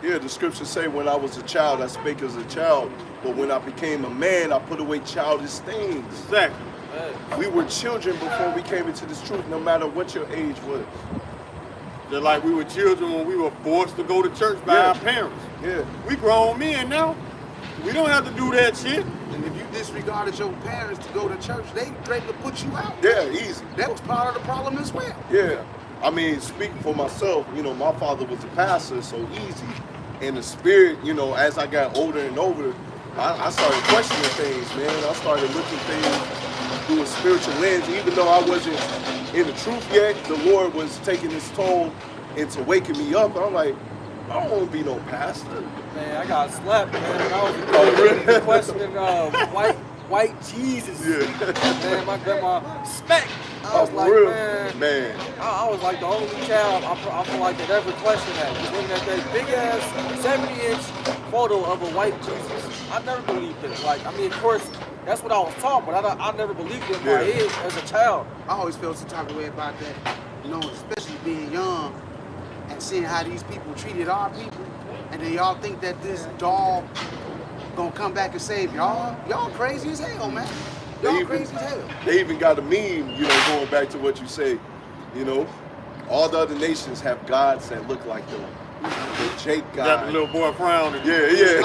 Yeah, the scriptures say, when I was a child, I spake as a child. But when I became a man, I put away childish things. Exactly. We were children before we came into this truth, no matter what your age was. Just like we were children when we were forced to go to church by Yeah. our parents. Yeah. We grown men now. We don't have to do that shit. And if you disregarded your parents to go to church, they threatened to put you out. Yeah, easy. That was part of the problem as well. Yeah. I mean, speaking for myself, you know, my father was a pastor, so easy. And the spirit, you know, as I got older and older, I started questioning things, man. I started looking things through a spiritual lens. Even though I wasn't in the truth yet, the Lord was taking his toll into waking me up. I'm like, I don't want to be no pastor. Man, I got slapped, man. When I was really? questioning white Jesus. Yeah. Man, my grandma smacked. I was like, real? man. I was like the only child I feel like that ever questioned that. Just looking at that big ass 70-inch photo of a white Jesus. I never believed it. Like, I mean, of course, that's what I was taught, but I never believed it in my head as a child. I always felt some type of way about that, you know, especially being young and seeing how these people treated our people, and then y'all think that this dog gonna come back and save y'all. Y'all crazy as hell, man. Y'all crazy as hell. They even got a meme, you know, going back to what you say, you know, all the other nations have gods that look like them. The Jake Got God. the little boy frowning. Yeah.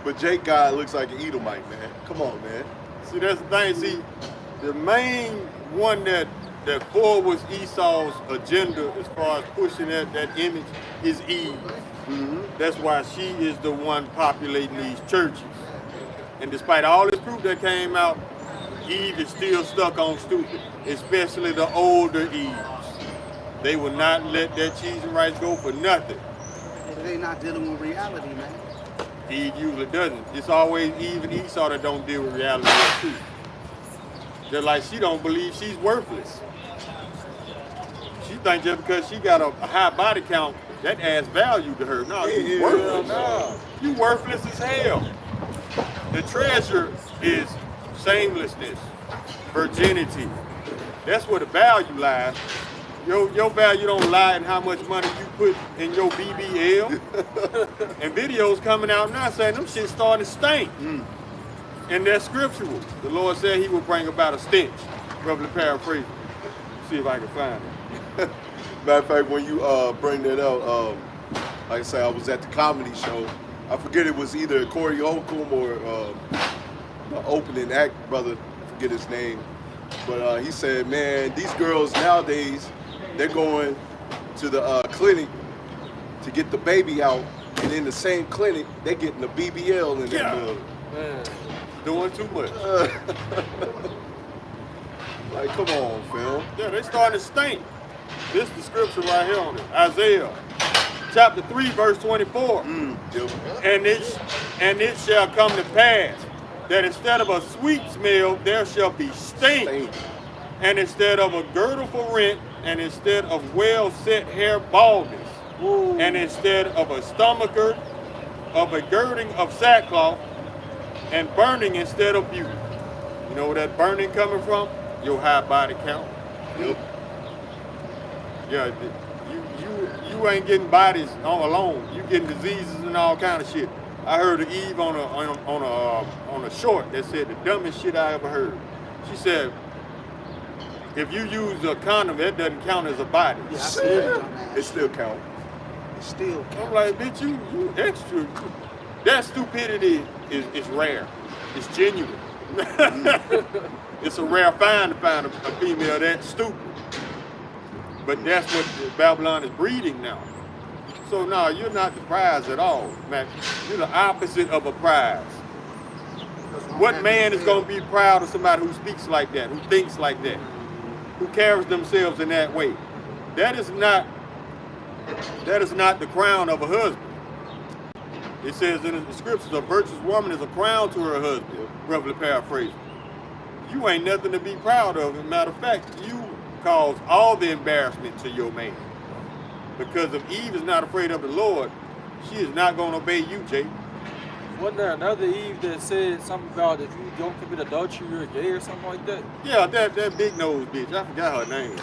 But Jake God looks like an Edomite, man. Come on, man. See, that's the thing. See, the main one that forwards Esau's agenda as far as pushing that image is Eve. Mm-hmm. That's why she is the one populating these churches. And despite all this proof that came out, Eve is still stuck on stupid, especially the older Eves. They will not let that cheese and rice go for nothing. They not dealing with reality, man. Eve usually doesn't. It's always Eve and Esau that don't deal with reality or truth. Just like she don't believe she's worthless. She thinks just because she got a high body count, that adds value to her. No, you worthless. No. You worthless as hell. The treasure is shamelessness, virginity. That's where the value lies. Your value don't lie in how much money you put in your BBL. And videos coming out now saying them shit starting to stink. And that's scriptural. The Lord said he would bring about a stench. Roughly paraphrasing. See if I can find it. Matter of fact, when you bring that out, like I say, I was at the comedy show. I forget it was either Corey Holcomb or the opening act brother. I forget his name. But he said, man, these girls nowadays, they're going to the clinic to get the baby out. And in the same clinic, they're getting the BBL in their blood. Man. Doing too much. Like, come on, Phil. Yeah, they starting to stink. This is the scripture right here on it. Isaiah chapter 3, verse 24. Yep. And it shall come to pass that instead of a sweet smell, there shall be stink. Stink. And instead of a girdle for rent, and instead of well set hair, baldness. And instead of a stomacher, of a girding of sackcloth, and burning instead of beauty. You know where that burning coming from? Your high body count. Yep. Yeah, you ain't getting bodies all alone. You getting diseases and all kind of shit. I heard of Eve on a short that said the dumbest shit I ever heard. She said, if you use a condom, that doesn't count as a body. Yeah, I see that, It still count. It still I'm counts. like, bitch, you extra. That stupidity is rare. It's genuine. It's a rare find to find a female that stupid. But that's what Babylon is breeding now. So no, you're not the prize at all, Mac. You're the opposite of a prize. What man is going to be proud of somebody who speaks like that, who thinks like that, who carries themselves in that way? That is not the crown of a husband. It says in the scriptures, a virtuous woman is a crown to her husband, roughly paraphrasing. You ain't nothing to be proud of. As a matter of fact, you cause all the embarrassment to your man. Because if Eve is not afraid of the Lord, she is not going to obey you, Jay. Wasn't there another Eve that said something about if you don't commit adultery, you're gay or something like that? Yeah, that big nose bitch. I forgot her name.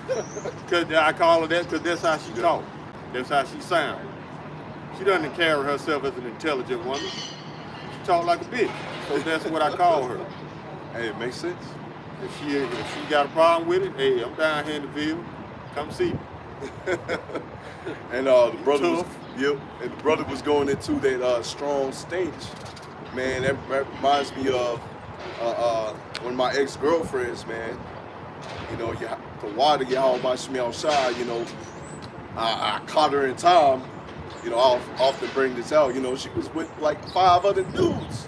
Because I call her that because that's how she talk. That's how she sound. She doesn't carry herself as an intelligent woman. She talk like a bitch. So that's what I call her. Hey, it makes sense. If she got a problem with it, hey, I'm down here in the field. Come see me. And the brother was, Tough. yep, and the brother was going into that strong stench. Man, that reminds me of one of my ex-girlfriends, man. You know, the water, YASHAMIAHLA, you know, I caught her in time. You know, I'll often bring this out. You know, she was with like 5 other dudes.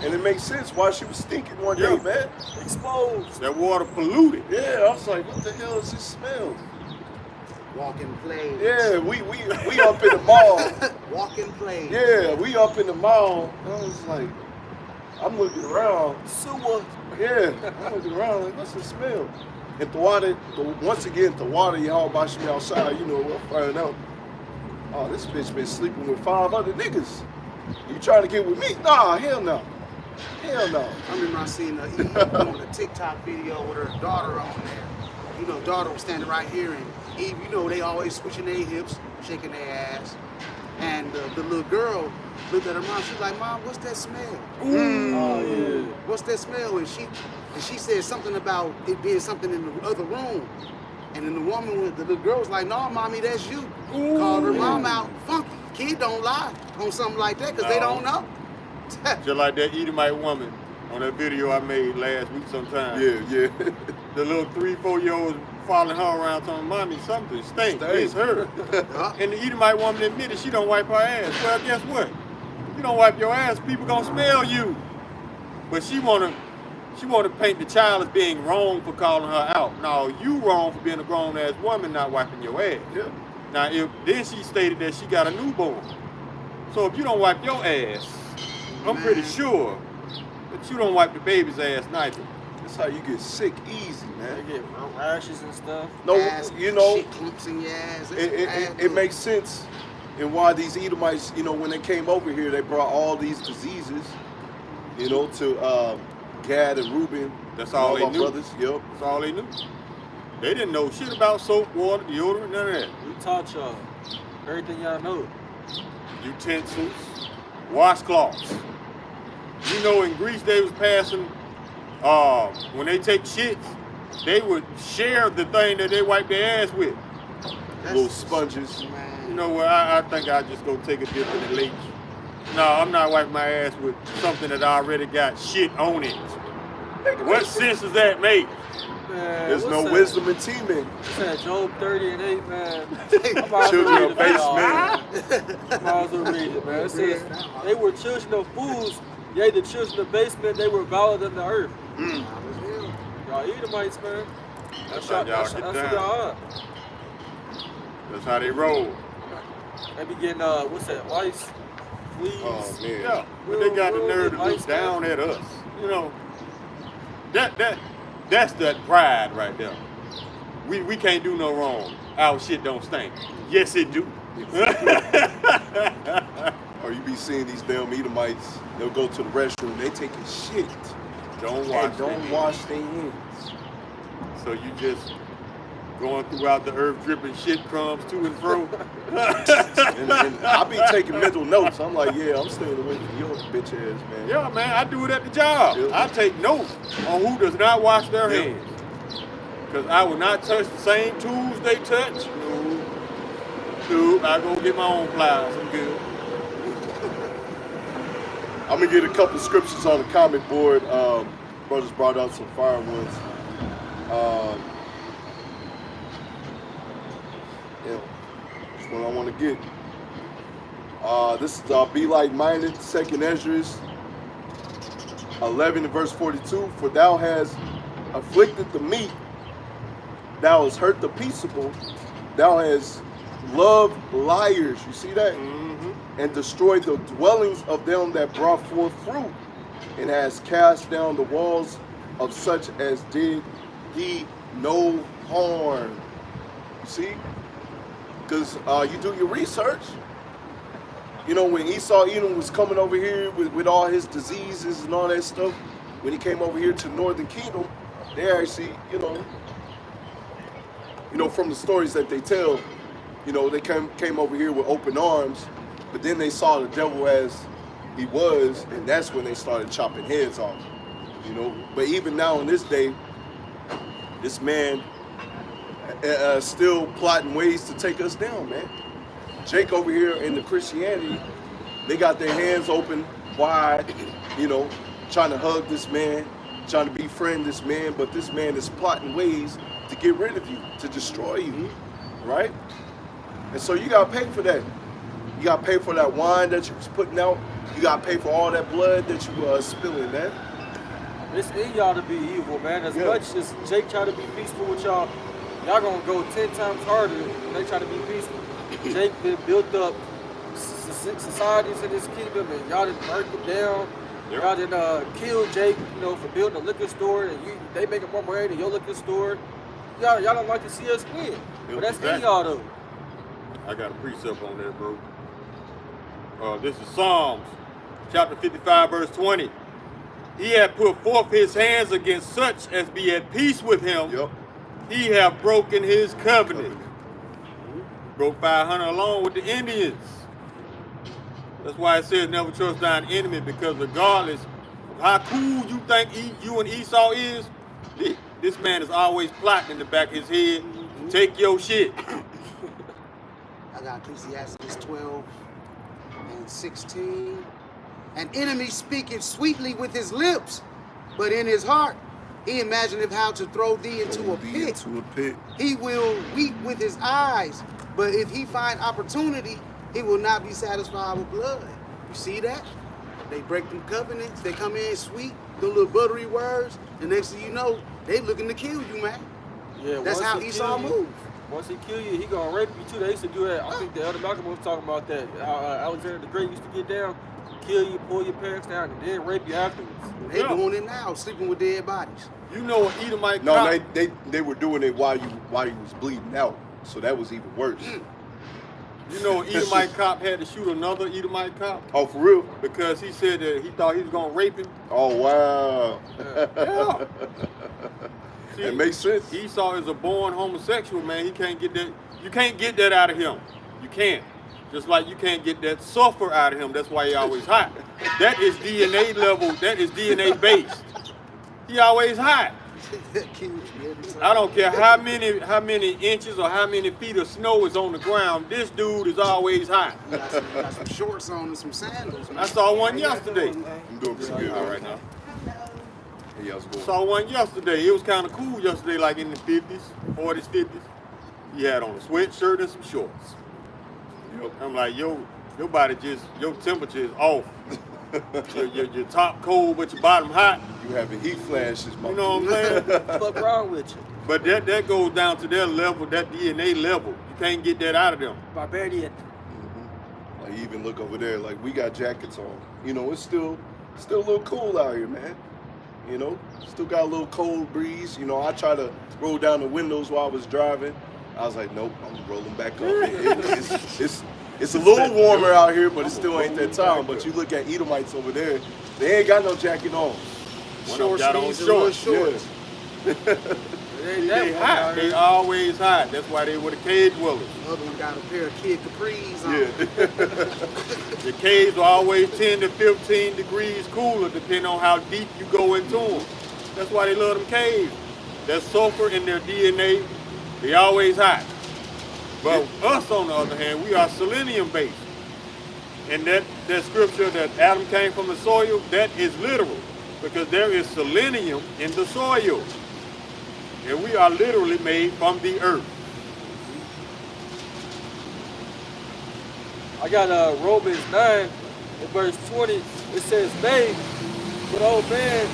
And it makes sense why she was stinking one day, man. Exposed. That water polluted. Yeah, I was like, what the hell is this smell? Walking plays. Yeah, we up in the mall. Walking plays. Yeah, we up in the mall. I was like, I'm looking around. Sewer. Yeah, I'm looking around like, what's the smell? And once again, the water, YASHAMIAHLA, you know, we'll find out. Oh, this bitch been sleeping with 5 other niggas. You trying to get with me? Nah, hell no. Hell no. I remember I seen Eve on a TikTok video with her daughter on there. You know, daughter was standing right here, and Eve, you know, they always switching their hips, shaking their ass. And the little girl looked at her mom. She's like, "Mom, what's that smell? Oh, yeah. What's that smell?" And she said something about it being something in the other room. And then the little girl was like, "No, mommy, that's you." Called her mom out. Funky. Kid don't lie on something like that because they don't know. Just like that Edomite woman on that video I made last week sometime. Yeah. The little 3-4-year-olds following her around telling mommy something stinks. It's her. And the Edomite woman admitted she don't wipe her ass. Well, guess what? If you don't wipe your ass, people gonna smell you. But she wanna paint the child as being wrong for calling her out. No, you wrong for being a grown ass woman not wiping your ass. Yeah. Now, then she stated that she got a newborn. So if you don't wipe your ass, I'm pretty sure that you don't wipe the baby's ass neither. That's how you get sick easy, They man. get rashes and stuff. No, Ass, you know, shit clumps in your ass. it makes sense in why these Edomites, you know, when they came over here, they brought all these diseases, you know, to Gad and Reuben. That's all they our knew. brothers. Yep. That's all they knew. They didn't know shit about soap, water, deodorant, none of that. We taught y'all everything y'all know. Utensils, washcloths. You know, in Greece they was passing, when they take shits, they would share the thing that they wipe their ass with. Little sponges. You know what, I think I'll just go take a dip in the lake. No, I'm not wiping my ass with something that already got shit on it. What sense does that make? Man, There's what's no that? wisdom in teaming. What's that, Job 30:8, man? I'm out Children to of read it, base man. I'm out to read it, man. It says, they were children of fools, yea, the children of basement, they were viler than the earth. Y'all Edomites, man. That's how y'all, y'all that's get who down. y'all are. That's how they roll. They be getting, what's that, lice, fleas. Oh man. Yeah, but they got the Real nerve to look nice, man. down at us. You know, that's that pride right there. We can't do no wrong. Our shit don't stink. Yes, it do. Or you be seeing these damn Edomites, they'll go to the restroom, they taking shit. Don't And wash. don't wash their hands. So you just going throughout the earth dripping shit crumbs to and fro. And I be taking mental notes. I'm like, yeah, I'm staying away from your bitch ass, man. Yeah, man, I do it at the job. Yep. I take notes on who does not wash their Yep. hands. Because I will not touch the same tools they touch. No, I go get my own pliers. I'm good. I'm gonna get a couple scriptures on the comment board. Brothers brought out some fire ones. Yeah, which one I want to get? This is be like minded, 2nd Esdras 11 and verse 42. For thou hast afflicted the meek, thou hast hurt the peaceable, thou hast loved liars. You see that? And destroyed the dwellings of them that brought forth fruit, and has cast down the walls of such as did thee no harm. You see? because you do your research. You know, when Edom was coming over here with all his diseases and all that stuff, when he came over here to Northern Kingdom, they actually, you know, from the stories that they tell, you know, they came over here with open arms, but then they saw the devil as he was, and that's when they started chopping heads off, you know. But even now in this day, this man still plotting ways to take us down, man. Jake over here in the Christianity, they got their hands open wide, you know, trying to hug this man, trying to befriend this man, but this man is plotting ways to get rid of you, to destroy you, right? And so you gotta pay for that. You gotta pay for that wine that you was putting out. You gotta pay for all that blood that you spilling, man. It's in y'all to be evil, man. As much as Jake try to be peaceful with y'all, y'all gonna go 10 times harder when they try to be peaceful. Jake been built up societies in this kingdom, and y'all done burnt them down. Yep. Y'all done killed Jake, you know, for building a liquor store, and they making more money than your liquor store. Y'all don't like to see us win, but that's in y'all though. I got a precept on there, bro. This is Psalms, chapter 55, verse 20. He had put forth his hands against such as be at peace with him. Yep. He have broken his covenant. Broke 500 along with the Indians. That's why it says never trust thine enemy, because regardless of how cool you think you and Esau is, this man is always plotting in the back of his head to take your shit. I got Ecclesiastes 12 and 16. An enemy speaketh sweetly with his lips, but in his heart he imagineth how to throw thee into a pit. He will weep with his eyes, but if he find opportunity, he will not be satisfied with blood. You see that? They break them covenants, they come in sweet, the little buttery words, and next thing you know, they looking to kill you, man. Yeah, that's how Esau moves. Once he kill you, he gonna rape you too. They used to do that. I think the Elder Malcolm was talking about that. Alexander the Great used to get down, kill you, pull your pants down, and then rape you afterwards. They doing it now, sleeping with dead bodies. You know what Edomite No, cop? they were doing it while you was bleeding out, so that was even worse. You know, Edomite cop had to shoot another Edomite cop Oh, for real? because he said that he thought he was gonna rape him. Oh, wow. Yeah. See, It makes sense. Esau is a born homosexual, man. He can't get that. You can't get that out of him. You can't. Just like you can't get that sulfur out of him. That's why he always hot. That is DNA level. That is DNA based. He always hot. I don't care how many inches or how many feet of snow is on the ground. This dude is always hot. Got some shorts on and some sandals, man. I saw one yesterday. I'm doing pretty good. All right now. Hey, y'all's going. Saw one yesterday. It was kind of cool yesterday, like in the 50s, 40s, 50s. He had on a sweatshirt and some shorts. Yep. I'm like, your body just, your temperature is off. your top cold, but your bottom hot. You having heat flashes, You know what I'm saying? What's wrong with you? But that goes down to their level, that DNA level. You can't get that out of them. Barbarian. Like, you even look over there, like, we got jackets on. You know, it's still a little cool out here, man. You know, still got a little cold breeze. You know, I try to roll down the windows while I was driving. I was like, nope, I'm rolling back up. It's a little warmer out here, but it still ain't that time. But you look at Edomites over there, they ain't got no jacket on. Short sleeves and shorts. They hot. They always hot. That's why they were the cave dwellers. The other one got a pair of kid capris on. Yeah. The caves are always 10 to 15 degrees cooler, depending on how deep you go into them. That's why they love them caves. That sulfur in their DNA, they always hot. But us, on the other hand, we are selenium based. And that scripture that Adam came from the soil, that is literal. Because there is selenium in the soil. And we are literally made from the earth. I got Romans 9 in verse 20. It says, "Nay, but old man."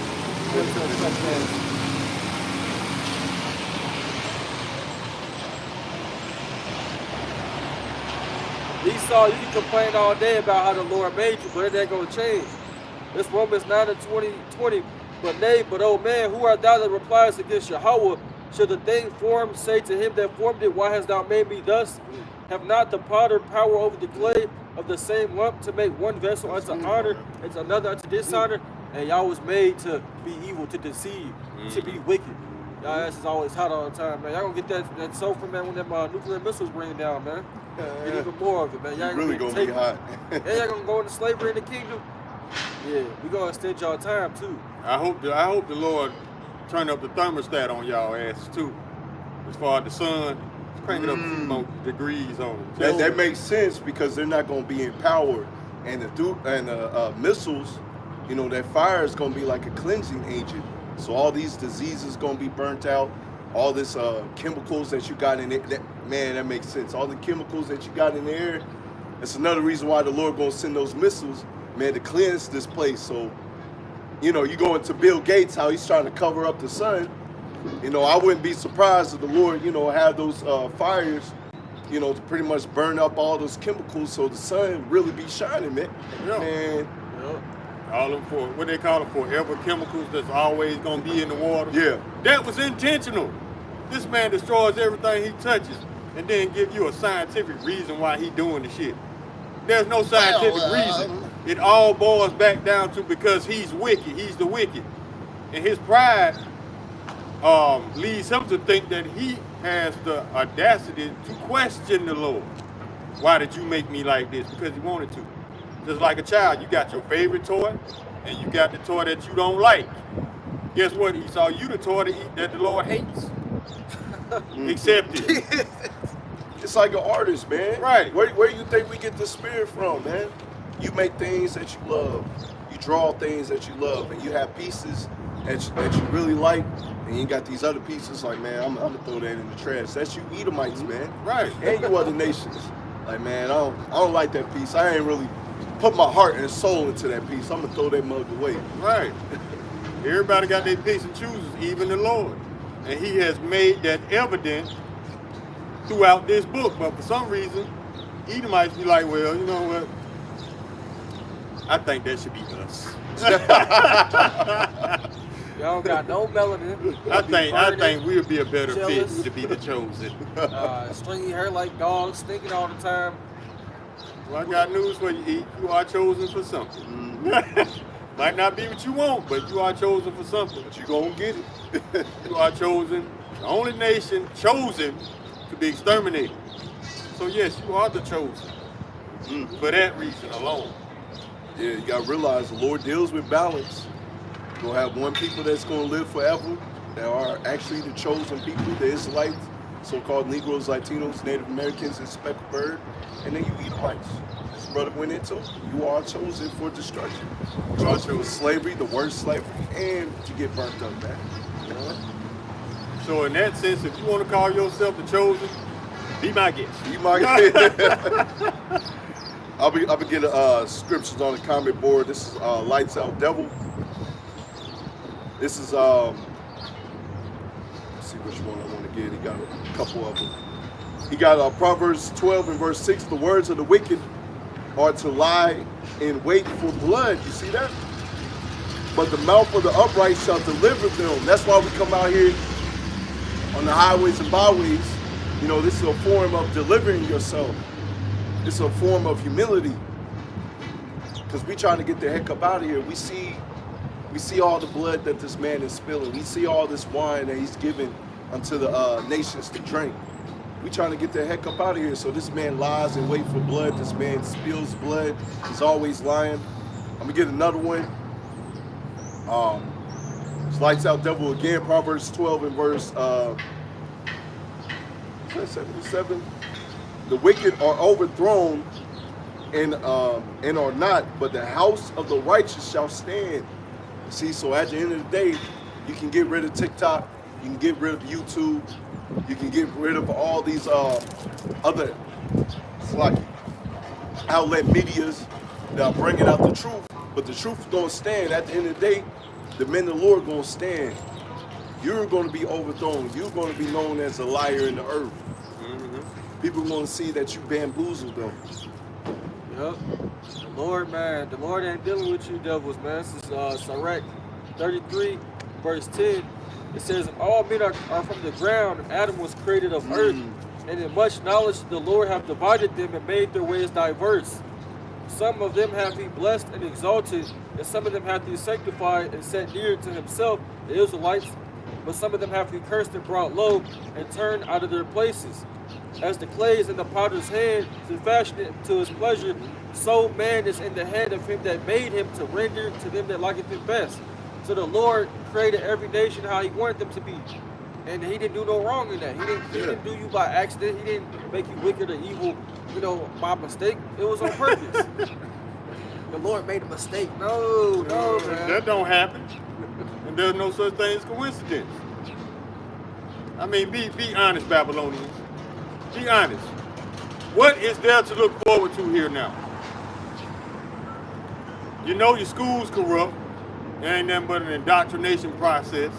Esau, you can complain all day about how the Lord made you, but it ain't gonna change. It's Romans 9 and 20. But nay, but old man, who art thou that replies against Yahweh? Should the thing formed say to him that formed it, why hast thou made me thus? Have not the potter power over the clay of the same lump to make one vessel unto honor and to another unto dishonor? And y'all was made to be evil, to deceive, to be wicked. Y'all ass is always hot all the time, man. Y'all gonna get that sulfur, man, when them nuclear missiles bring down, man. Get even more of it, man. Y'all really gonna be hot. Yeah, y'all gonna go into slavery in the kingdom. Yeah, we gonna extend y'all time too. I hope the Lord turn up the thermostat on y'all asses too. As far as the sun, crank it up a few more degrees on it. That makes sense because they're not going to be empowered, and the missiles, you know, that fire is going to be like a cleansing agent. So all these diseases going to be burnt out. All this chemicals that you got in it, that makes sense. All the chemicals that you got in the air. That's another reason why the Lord going to send those missiles, man, to cleanse this place. So, you know, you go into Bill Gates, how he's trying to cover up the sun. You know, I wouldn't be surprised if the Lord, you know, had those fires, you know, to pretty much burn up all those chemicals so the sun really be shining, man. Yeah. Man. All them for what they call it, forever chemicals that's always gonna be in the water. Yeah. That was intentional. This man destroys everything he touches and then give you a scientific reason why he doing the shit. There's no scientific reason. It all boils back down to because he's wicked. He's the wicked. And his pride leads him to think that he has the audacity to question the Lord. Why did you make me like this? Because he wanted to. Just like a child, you got your favorite toy, and you got the toy that you don't like. Guess what? He saw you the toy that the Lord hates. Accept it. It's like an artist, man. Right. Where you think we get the spirit from, man? You make things that you love. You draw things that you love, and you have pieces that you really like, and you got these other pieces like, man, I'm gonna throw that in the trash. That's you Edomites, man. Right. And you other nations. Like, man, I don't like that piece. I ain't really put my heart and soul into that piece. I'm gonna throw that mug away. Right. Everybody got their picks and chooses, even the Lord. And he has made that evident throughout this book. But for some reason, Edomites be like, well, you know what? I think that should be us. Y'all got no melanin. I think we'll be a better jealous. fit to be the chosen. Stringy hair like dogs, stinking all the time. Well, I got news for you, E. You are chosen for something. Might not be what you want, but you are chosen for something. But you gonna get it. You are chosen, the only nation chosen to be exterminated. So yes, you are the chosen. For that reason alone. Yeah, you gotta realize the Lord deals with balance. You're gonna have one people that's gonna live forever that are actually the chosen people, the Israelites, so-called Negroes, Latinos, Native Americans, and speckled bird, and then you Edomites. This brother went into, you are chosen for destruction. You are chosen for slavery, the worst slavery, and to get burnt up, man. You know? So in that sense, if you want to call yourself the chosen, be my guest. You might I'll be getting scriptures on the comment board. This is Lights Out Devil. This is let's see which one I want to get. He got a couple of them. He got Proverbs 12 and verse 6. The words of the wicked are to lie in wait for blood. You see that? But the mouth of the upright shall deliver them. That's why we come out here on the highways and byways. You know, this is a form of delivering yourself. It's a form of humility. Because we trying to get the heck up out of here. We see all the blood that this man is spilling. We see all this wine that he's giving unto the nations to drink. We trying to get the heck up out of here. So this man lies and wait for blood. This man spills blood. He's always lying. I'm gonna get another one. It's Lights Out Devil again. Proverbs 12 and verse 77. The wicked are overthrown and are not, but the house of the righteous shall stand. See, so at the end of the day, you can get rid of TikTok, you can get rid of YouTube, you can get rid of all these other like outlet medias that are bringing out the truth, but the truth is gonna stand. At the end of the day, the men of the Lord gonna stand. You're gonna be overthrown. You're gonna be known as a liar in the earth. People are gonna see that you bamboozled them. Yep. The Lord, man. The Lord ain't dealing with you devils, man. This is Sirach 33, verse 10. It says, all men are from the ground. Adam was created of earth. And in much knowledge the Lord hath divided them and made their ways diverse. Some of them hath he blessed and exalted, and some of them hath he sanctified and set near to himself, the Israelites. But some of them hath he cursed and brought low, and turned out of their places. As the clay is in the potter's hand to fashion it to his pleasure, so man is in the hand of him that made him to render to them that liketh him best. So the Lord created every nation how he wanted them to be. And he didn't do no wrong in that. He didn't do you by accident. He didn't make you wicked or evil, you know, by mistake. It was on purpose. The Lord made a mistake. No, man. That don't happen. And there's no such thing as coincidence. I mean, be honest, Babylonians. Be honest. What is there to look forward to here now? You know your school's corrupt. It ain't nothing but an indoctrination process.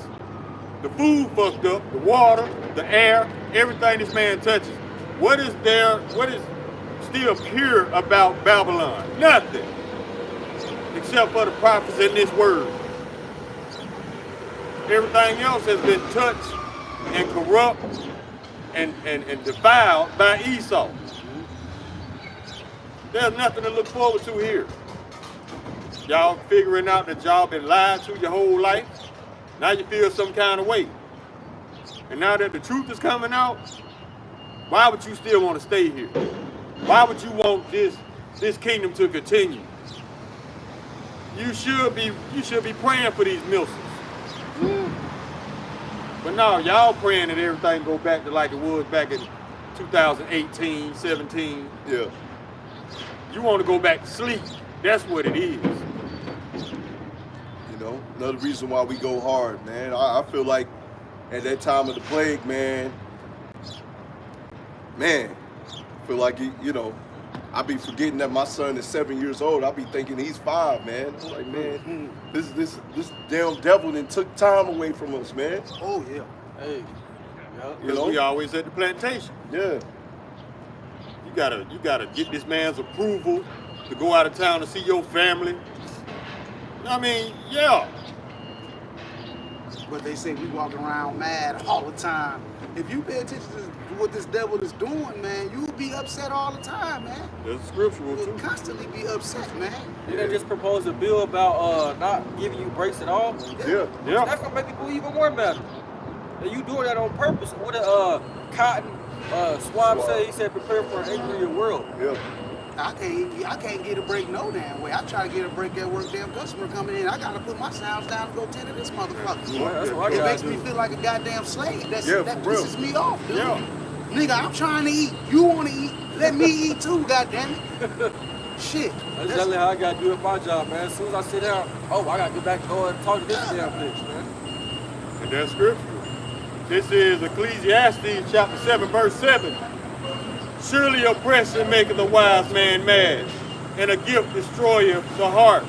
The food fucked up, the water, the air, everything this man touches. What is still pure about Babylon? Nothing. Except for the prophets in this word. Everything else has been touched and corrupt and defiled by Esau. There's nothing to look forward to here. Y'all figuring out that y'all been lied to your whole life. Now you feel some kind of way. And now that the truth is coming out, why would you still want to stay here? Why would you want this kingdom to continue? You should be praying for these milsies. But no, y'all praying that everything go back to like it was back in 2018, 17. Yeah. You want to go back to sleep. That's what it is. You know, another reason why we go hard, man. I feel like at that time of the plague, man, I feel like, you know, I be forgetting that my son is 7 years old. I be thinking he's 5, man. I'm like, man, this damn devil done took time away from us, man. Oh, yeah. Hey, yeah. Because we always at the plantation. Yeah. You gotta get this man's approval to go out of town to see your family. I mean, yeah. But they say we walk around mad all the time. If you pay attention to what this devil is doing, man, you'll be upset all the time, man. That's scriptural You'll too. constantly be upset, man. Did they just propose a bill about not giving you breaks at all? Yeah. Yeah. That's gonna make people even more mad. And you doing that on purpose. What a cotton swab said. He said, prepare for an angrier world. Yeah. I can't get a break no damn way. I try to get a break at work, damn customer coming in. I gotta put my sounds down and go tend to this motherfucker. Yeah, that's what I It gotta makes do. me feel like a goddamn slave. That Yeah, for real. pisses me off, dude. Yeah. Nigga, I'm trying to eat. You wanna eat? Let me eat too, goddamn it. Shit. That's exactly how I gotta do at my job, man. As soon as I sit down, oh, I gotta get back and go and talk to this damn bitch, man. And that's scriptural. This is Ecclesiastes chapter 7, verse 7. Surely oppression maketh the wise man mad, and a gift destroyeth the heart.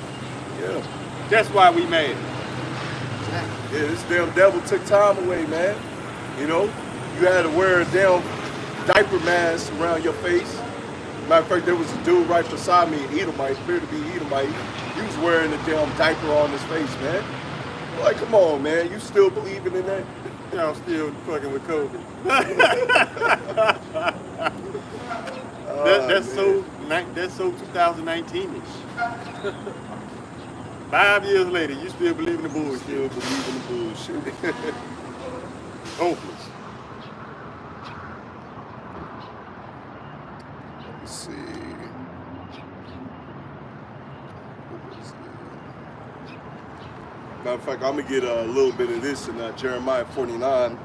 Yeah. That's why we mad. Yeah, this damn devil took time away, man. You know, you had to wear a damn diaper mask around your face. Matter of fact, there was a dude right beside me, Edomite, appeared to be Edomite. He was wearing a damn diaper on his face, man. Like, come on, man. You still believing in that? Y'all still fucking with COVID. That's so 2019-ish. 5 years later, you still believe in the bullshit. Still believe in the bullshit. Hopeless. Let's see. Matter of fact, I'm going to get a little bit of this in Jeremiah 49.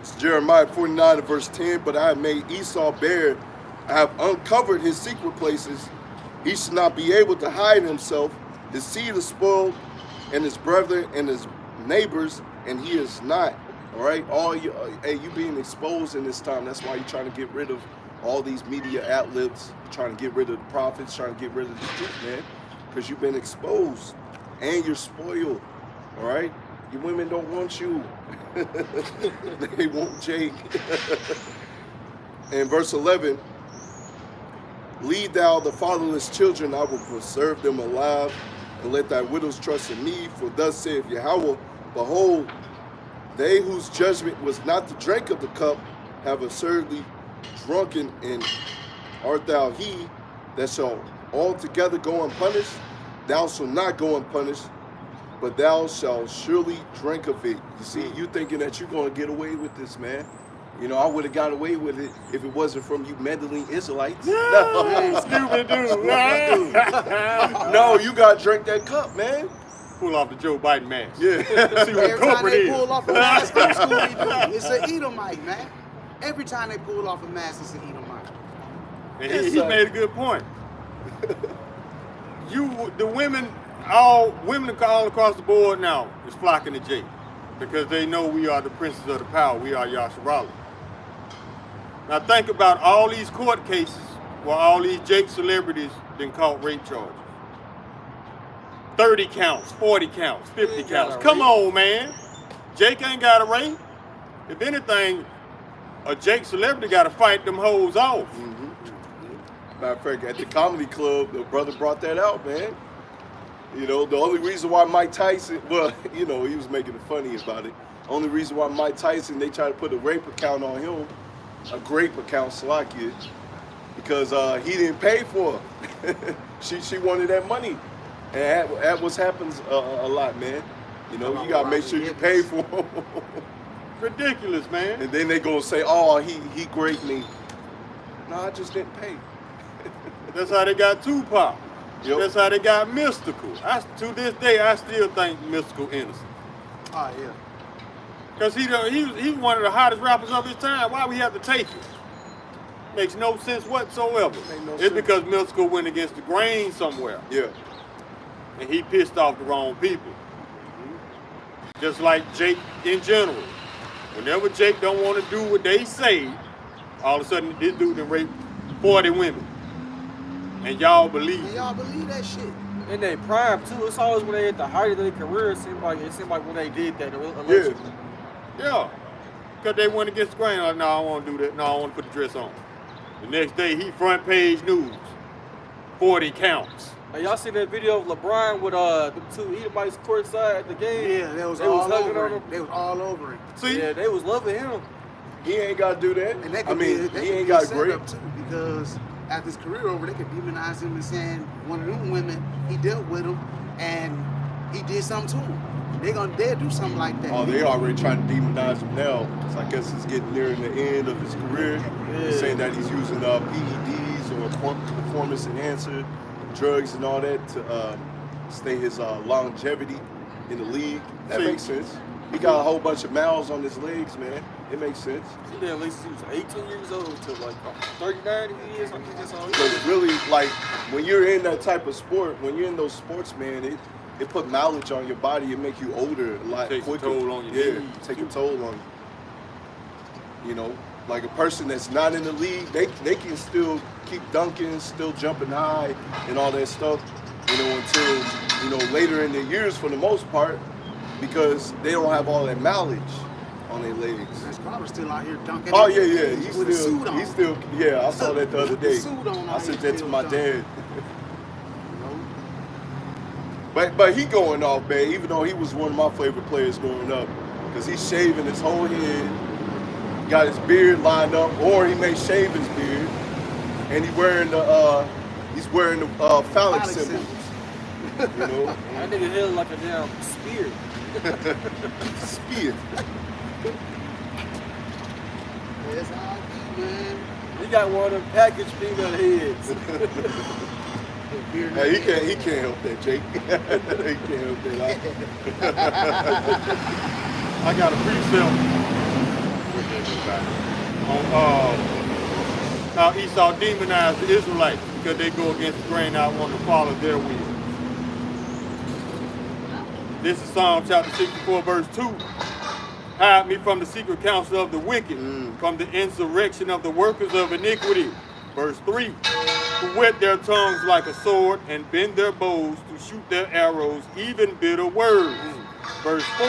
It's Jeremiah 49 and verse 10. But I have made Esau bare. I have uncovered his secret places. He shall not be able to hide himself. His seed is spoiled, and his brother and his neighbors, and he is not. All right? All you, hey, you being exposed in this time. That's why you're trying to get rid of all these media outlets, trying to get rid of the prophets, trying to get rid of the truth, man. Because you've been exposed. And you're spoiled, all right? Your women don't want you. They want Jake. In verse 11, lead thou the fatherless children, I will preserve them alive, and let thy widows trust in me. For thus saith Yahweh, behold, they whose judgment was not to drink of the cup, have absurdly drunken, and art thou he that shall altogether go unpunished? Thou shalt not go unpunished, but thou shalt surely drink of it. You see, you thinking that you're going to get away with this, man. You know, I would have got away with it if it wasn't from you meddling Israelites. No, stupid dude. No, you got to drink that cup, man. Pull off the Joe Biden mask. Yeah. See what the Every time culprit they is. pull off a mask, I'm school, they do. It's an Edomite, man. Every time they pull off a mask, it's an Edomite. And Yes, he sir. made a good point. The women all across the board now is flocking to Jake because they know we are the princes of the power. We are YASHARAHLA. Now think about all these court cases where all these Jake celebrities been caught rape charges. 30 counts, 40 counts, 50 ain't got counts. a Come rape. on, man. Jake ain't got a rape. If anything, a Jake celebrity got to fight them hoes off. Matter of fact, at the comedy club, the brother brought that out, man. You know, the only reason why Mike Tyson, well, you know, he was making it funny about it. Only reason why Mike Tyson, they tried to put a rape account on him, a grape account, Salakia, because he didn't pay for her. she wanted that money. And that what happens a lot, man. You know, you gotta make sure you pay for him. Ridiculous, man. And then they gonna say, oh, he raped me. No, I just didn't pay. That's how they got Tupac. Yep. That's how they got Mystical. To this day, I still think Mystical innocent. Oh, yeah. Because he was one of the hottest rappers of his time. Why we have to take it? Makes no sense whatsoever. Make no It's sense. because Mystical went against the grain somewhere. Yeah. And he pissed off the wrong people. Just like Jake in general. Whenever Jake don't want to do what they say, all of a sudden this dude done raped 40 women. And y'all believe And it. y'all believe that shit? In their prime too. It's always when they at the height of their career. It seemed like when they did that. Allegedly. Yeah. Because they went against the grain. Like, no, I don't want to do that. No, I want to put the dress on. The next day, he front page news. 40 counts. Hey, y'all seen that video of LeBron with the two Edomites courtside at the game? Yeah, they was They all was hugging over on it. him. They was all over it. See? Yeah, they was loving him. He ain't got to do that. And that I could mean, be, he ain't got set great. up too, because after his career over, they could demonize him and saying one of them women, he dealt with him and he did something to him. They'll do something like that. Oh, they already trying to demonize him now. So I guess it's getting near the end of his career. They're saying that he's using PEDs or performance enhancer drugs and all that to stay his longevity in the league. That See? makes sense. He got a whole bunch of miles on his legs, man. It makes sense. He been at least he was 18 years old to like 39 years. I think that's all. Because really, like, when you're in that type of sport, when you're in those sports, man, it put mileage on your body. It make you older a lot Takes a quicker. toll on your yeah, knees, take a toll on you. You know, like a person that's not in the league, they can still keep dunking, still jumping high and all that stuff, you know, until, you know, later in the years for the most part, because they don't have all that mileage on their legs. That's probably still out here dunking. Oh yeah, with a suit on. he's still, yeah, I saw that the other With the day. suit on I out sent here that to still my dunking. dad. You know? But he going off, man, even though he was one of my favorite players growing up, because he's shaving his whole head, got his beard lined up, or he may shave his beard, and he's wearing the phallic symbols. You know, That nigga held like a damn spear. spear. That's how I be, man. He got one of them packaged female heads. Hey, he can't help that, Jake. He can't help that. I got a precept on how Esau demonized the Israelites because they go against the grain, not want to follow their will. This is Psalm chapter 64, verse 2. Hide me from the secret counsel of the wicked, from the insurrection of the workers of iniquity. Verse 3. Who whet their tongues like a sword and bend their bows to shoot their arrows, even bitter words. Verse 4.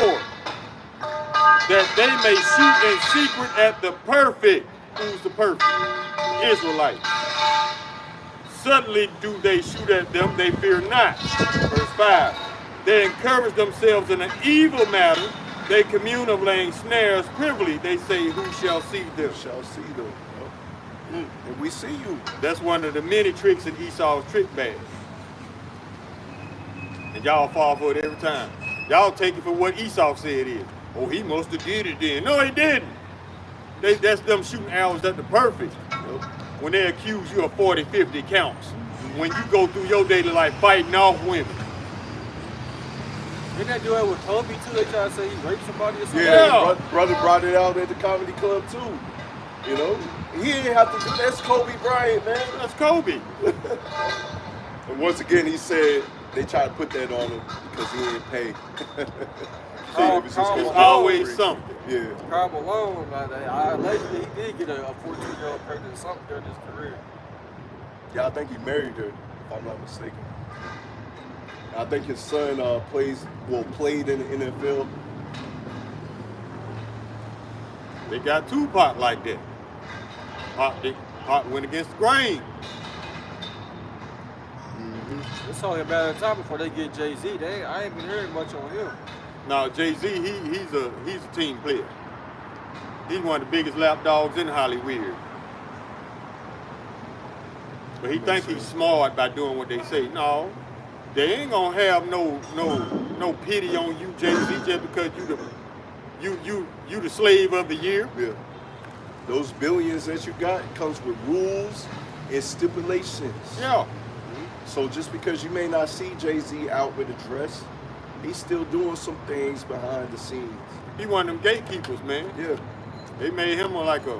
That they may shoot in secret at the perfect. Who's the perfect? Israelites. Suddenly do they shoot at them, they fear not. Verse 5. They encourage themselves in an evil matter, They commune of laying snares privily. They say, who shall see them? We shall see them. Yep. And we see you. That's one of the many tricks in Esau's trick bag. And y'all fall for it every time. Y'all take it for what Esau said it is. Oh, he must have did it then. No, he didn't. That's them shooting arrows at the perfect. Yep. When they accuse you of 40, 50 counts. When you go through your daily life fighting off women. Didn't that do it with Kobe too? They try to say he raped somebody or something? Yeah, brother brought it out at the comedy club too. You know, he didn't have to do that. That's Kobe Bryant, man. That's Kobe. And once again, he said they tried to put that on him because he didn't pay. It's always something. Yeah. Karl Malone, allegedly he did get a 14-year-old pregnant or something during his career. Yeah, I think he married her, if I'm not mistaken. I think his son played in the NFL. They got Tupac like that. Pac went against the grain. It's only a matter of time before they get Jay-Z. I ain't been hearing much on him. No, Jay-Z, he's a team player. He's one of the biggest lapdogs in Hollywood. But he thinks he's smart by doing what they say. No, they ain't gonna have no pity on you, Jay-Z, just because you the slave of the year. Yeah. Those billions that you got comes with rules and stipulations. Yeah. So just because you may not see Jay-Z out with a dress, he's still doing some things behind the scenes. He one of them gatekeepers, man. Yeah. They made him like a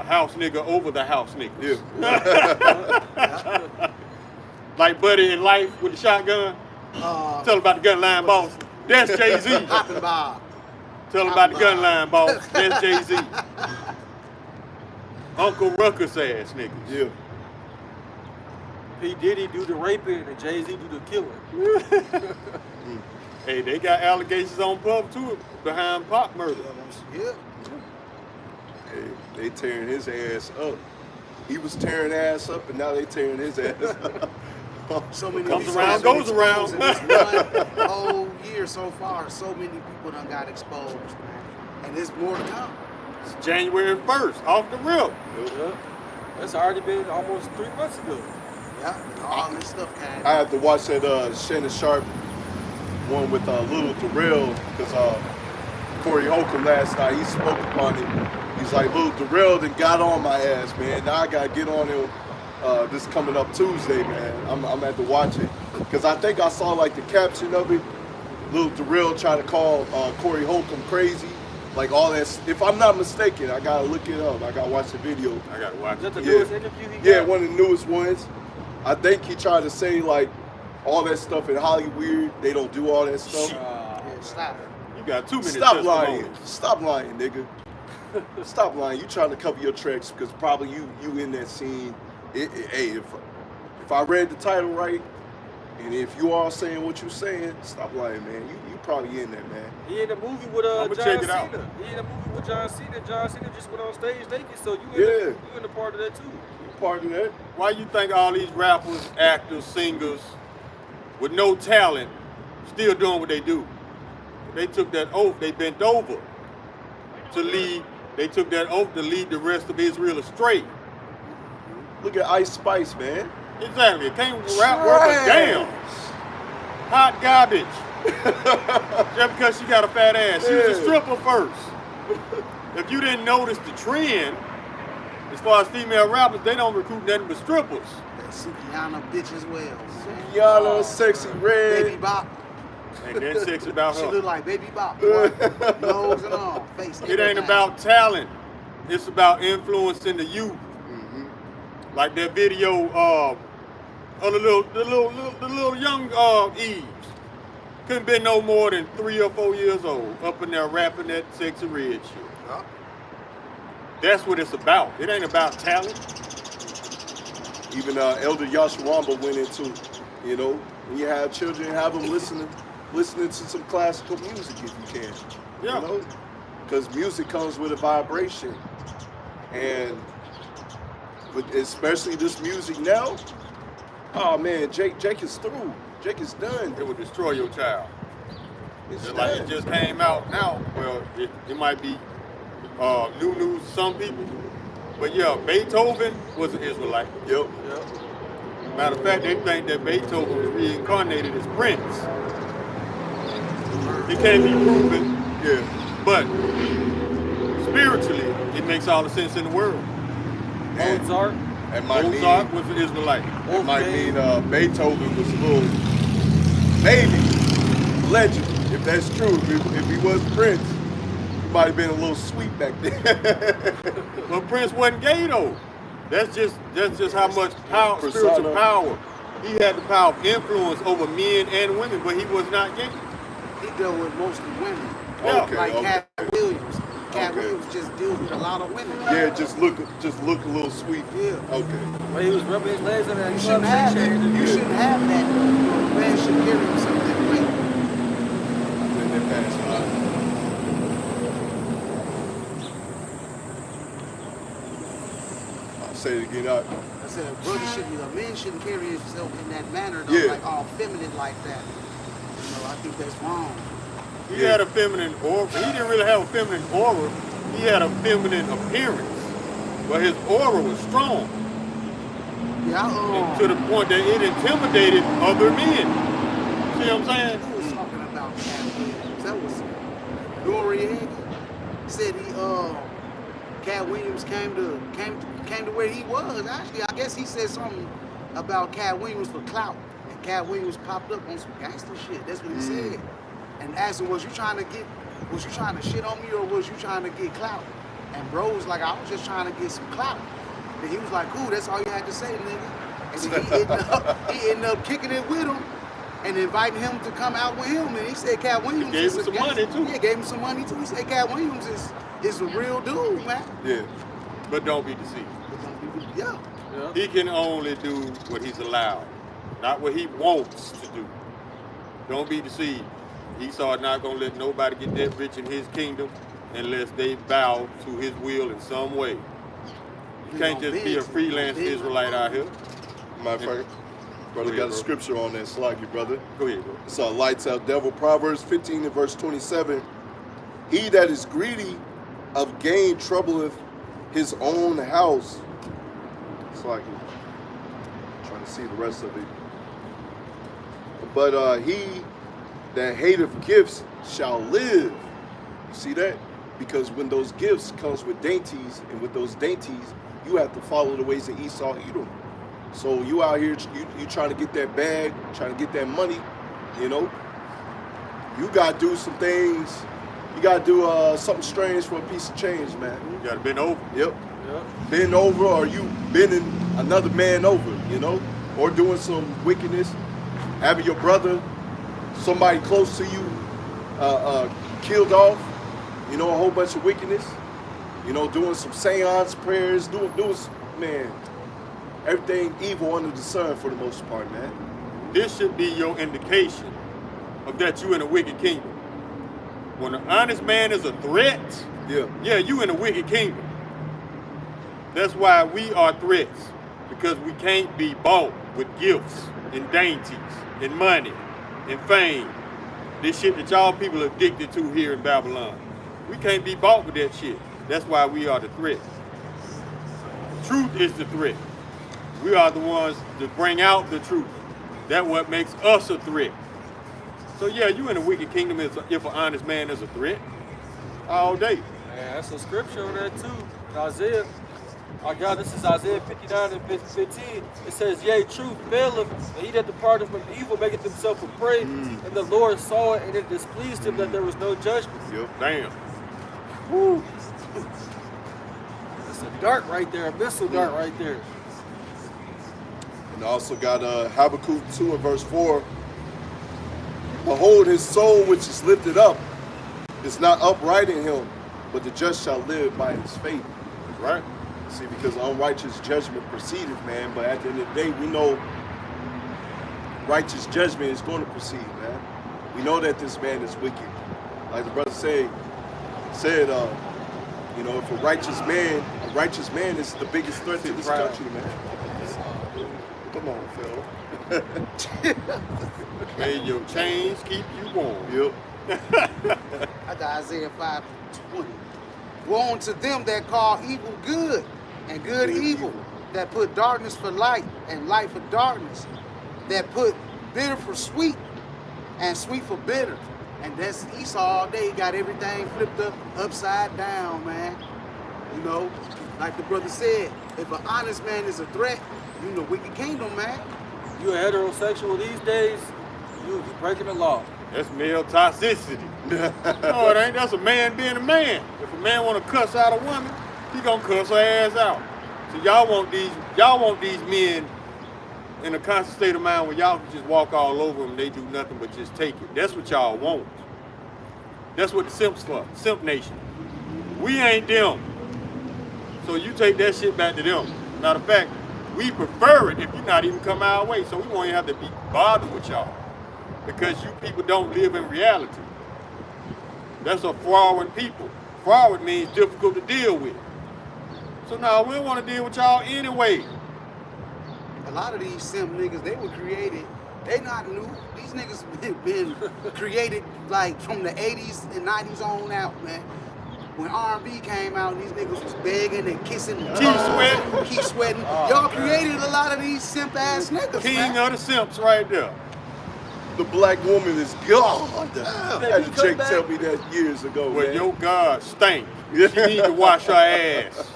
house nigga over the house niggas. Yeah. Like Buddy in Life with the shotgun. Tell about the gun line boss. That's Jay-Z. Hopping Bob. Tell about the gun line boss. That's Jay-Z. Uncle Ruckus ass niggas. Yeah. P. Diddy do the raping and Jay-Z do the killing. Hey, they got allegations on Puff too behind Pop murder. Yeah. Hey, they tearing his ass up. He was tearing ass up, and now they tearing his ass up. So many Comes people around, goes around. In this one whole year so far, so many people done got exposed, man. And there's more to come. It's January 1st, off the rip. Yeah. That's already been almost 3 months ago. Yeah, and all this stuff came. I had to watch that Shannon Sharp one with Little Darrell because Corey Holcomb last night, he spoke upon it. He's like, Little Darrell done got on my ass, man. Now I got to get on him this coming up Tuesday, man. I'm going to have to watch it. Because I think I saw like the caption of it. Little Darrell trying to call Corey Holcomb crazy. Like all that. If I'm not mistaken, I got to look it up. I got to watch the video. I got to watch Is that the it. newest interview he got? Yeah, one of the newest ones. I think he tried to say like all that stuff in Hollywood, they don't do all that stuff. Yeah, stop it. You got 2 minutes. Stop lying. Stop lying, nigga. Stop lying. You trying to cover your tracks because probably you in that scene. Hey, if I read the title right, and if you are saying what you're saying, stop lying, man. You probably in there, man. He in the movie with I'ma John check it Cena. out. He in the movie with John Cena. John Cena just went on stage naked, so you in the part of that too. You part of that. Why you think all these rappers, actors, singers with no talent still doing what they do? They took that oath. They bent over to lead. They took that oath to lead the rest of Israel astray. Look at Ice Spice, man. Exactly. It can't rap worth a damn. Hot garbage. Just because she got a fat ass. She was a stripper first. If you didn't notice the trend, as far as female rappers, they don't recruit nothing but strippers. That Sukiyana bitch as well, man. Yana, Sexy Red. Baby Bop. Ain't that sexy about She her. look like Baby Bop. Boy. Nose and all. Face. It ain't everything. about talent. It's about influencing the youth. Like that video of the little young Eves. Couldn't be no more than 3 or 4 years old, up in there rapping that Sexy Red shit. Huh? That's what it's about. It ain't about talent. Even Elder YASHARAHLA went into, you know, when you have children, have them listening to some classical music if you can. Yeah. You know? Because music comes with a vibration. And especially this music now, oh man, Jake is through. Jake is done. It will destroy your child. Just like it just came out now. Well, it might be new news to some people. But yeah, Beethoven was an Israelite. Yep. Matter of fact, they think that Beethoven was reincarnated as Prince. It can't be proven. Yeah. But spiritually, it makes all the sense in the world. Mozart. Mozart was an Israelite. That might mean Beethoven was a little, maybe, legend. If that's true, if he was Prince, he might have been a little sweet back then. But Prince wasn't gay though. That's just how much power, spiritual power. He had the power of influence over men and women, but he was not gay. He dealt with mostly women. Yeah. Okay, Like okay. Cat Williams. Cat Williams just deals with a lot of women. Yeah, just look a little sweet. Yeah. Okay. When he was rubbing his legs on that, You shouldn't have that. You shouldn't have that. A man should carry himself that way. Then they pass by. I'll say it again. I said a brother shouldn't, a man shouldn't carry himself in that manner, though, Yeah. like all feminine like that. You know, I think that's wrong. He had a feminine aura. He didn't really have a feminine aura. He had a feminine appearance, but his aura was strong. Yeah, And to the point that it intimidated other men. See what I'm saying? Who was talking about Cat Williams? That was Noriega. Said Cat Williams came to where he was. Actually, I guess he said something about Cat Williams for clout, and Cat Williams popped up on some gangster shit. That's what he said. And asked him, was you trying to shit on me, or was you trying to get clout? And bro was like, I was just trying to get some clout. And he was like, cool, that's all you had to say, nigga. And then he ended up kicking it with him and inviting him to come out with him. And he said Cat Williams Gave him some money too. Yeah, gave him some money too. He said Cat Williams is a real dude, man. Yeah. But don't be deceived. Yeah. He can only do what he's allowed, not what he wants to do. Don't be deceived. Esau not gonna let nobody get that rich in his kingdom unless they bow to his will in some way. You can't just be a freelance Israelite out here. Matter of fact, brother got a scripture on that slide, you brother. Go ahead, bro. It's lights out devil. Proverbs 15 and verse 27. He that is greedy of gain troubleth his own house. It's like trying to see the rest of it. But he that hateth gifts shall live. You see that? Because when those gifts comes with dainties, and with those dainties, you have to follow the ways of Esau, Edom. So you out here, you trying to get that bag, trying to get that money, you know. You gotta do some things. You gotta do something strange for a piece of change, man. You gotta bend over. Yep. Bend over, or you bending another man over, you know, or doing some wickedness, having your brother, somebody close to you, killed off, you know, a whole bunch of wickedness, you know, doing some seance prayers, doing man, everything evil under the sun for the most part, man. This should be your indication of that you in a wicked kingdom. When an honest man is a threat, yeah, you in a wicked kingdom. That's why we are threats, because we can't be bought with gifts and dainties and money and fame. This shit that y'all people are addicted to here in Babylon. We can't be bought with that shit. That's why we are the threat. Truth is the threat. We are the ones that bring out the truth. That's what makes us a threat. So yeah, you in a wicked kingdom if an honest man is a threat. All day. Man, that's a scripture on that too. Isaiah. Our God, this is Isaiah 59 and 15. It says, yea, truth faileth, and he that departeth from evil maketh himself a prey. And the Lord saw it, and it displeased him that there was no judgment. Yep. Damn. Woo. That's a dart right there, a missile dart right there. And also got Habakkuk 2 and verse 4. Behold, his soul which is lifted up is not upright in him, but the just shall live by his faith. Right? See, because unrighteous judgment proceedeth, man. But at the end of the day, we know righteous judgment is going to proceed, man. We know that this man is wicked. Like the brother said, you know, if a righteous man is the biggest threat to this country, man. Come on, Phil. May your chains keep you warm. Yep. I got Isaiah 5:20. Woe unto them that call evil good and good evil, that put darkness for light and light for darkness, that put bitter for sweet and sweet for bitter. And that's Esau all day. He got everything flipped up, upside down, man. You know, like the brother said, if an honest man is a threat, you know, wicked kingdom, man. You a heterosexual these days, you breaking the law. That's male toxicity. No, it ain't. That's a man being a man. If a man want to cuss out a woman, he gonna cuss her ass out. So y'all want these men in a constant state of mind where y'all can just walk all over them and they do nothing but just take it. That's what y'all want. That's what the simps for. Simp nation. We ain't them. So you take that shit back to them. Matter of fact, we prefer it if you not even come our way. So we won't even have to be bothered with y'all. Because you people don't live in reality. That's a forward people. Forward means difficult to deal with. So now we don't want to deal with y'all anyway. A lot of these simp niggas, they were created, they not new. These niggas been created like from the 80s and 90s on out, man. When R&B came out, these niggas was begging and kissing and keep sweating. Y'all created a lot of these simp ass niggas, King man. of the simps right there. The black woman is God. Baby, Had come Jake back. tell me that years ago, Well, man. your God stink. She need to wash her ass.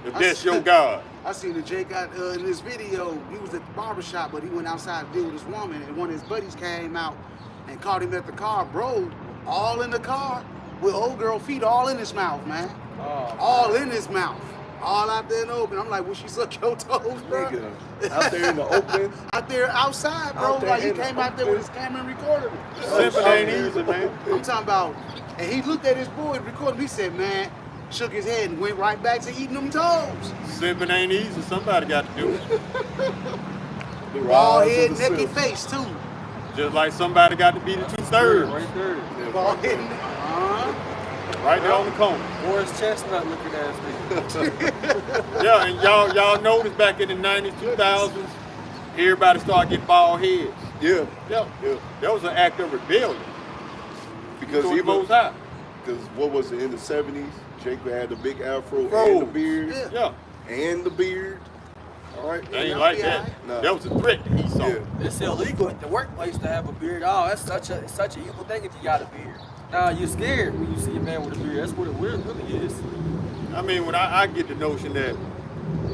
If that's your God. I seen the Jake got in this video. He was at the barbershop, but he went outside to deal with his woman, and one of his buddies came out and caught him at the car. Bro, all in the car with old girl feet all in his mouth, man. Oh, All in his mouth. All out there in the open. I'm like, will she suck your toes, bro? Nigga, out there in the open. Out there outside, bro. Out there Like he in the came out there with his camera and recorded him. Simping ain't easy, man. I'm talking about, and he looked at his boy and recorded him. He said, man, shook his head and went right back to eating them toes. Simping ain't easy. Somebody got to do it. The Bald rise head, of the naked simp. face, too. Just like somebody got to be the 2/3. right there. Bald head. Right there on the corner. Morris Chestnut looking ass nigga. Yeah, and y'all noticed back in the 90s, 2000s, everybody started getting bald heads. Yeah. Yeah. Yeah. That was an act of rebellion. Because So he he Most High. because what was it in the 70s? Jake had the big afro Bro. and the beard. Yeah. Yeah. And the beard. All right. They ain't that'll like be that. alright. No. That was a threat to Esau. Yeah. It's illegal at the workplace to have a beard. Oh, that's such an evil thing if you got a beard. Nah, you're scared when you see a man with a beard. That's what it really is. I mean, when I get the notion that,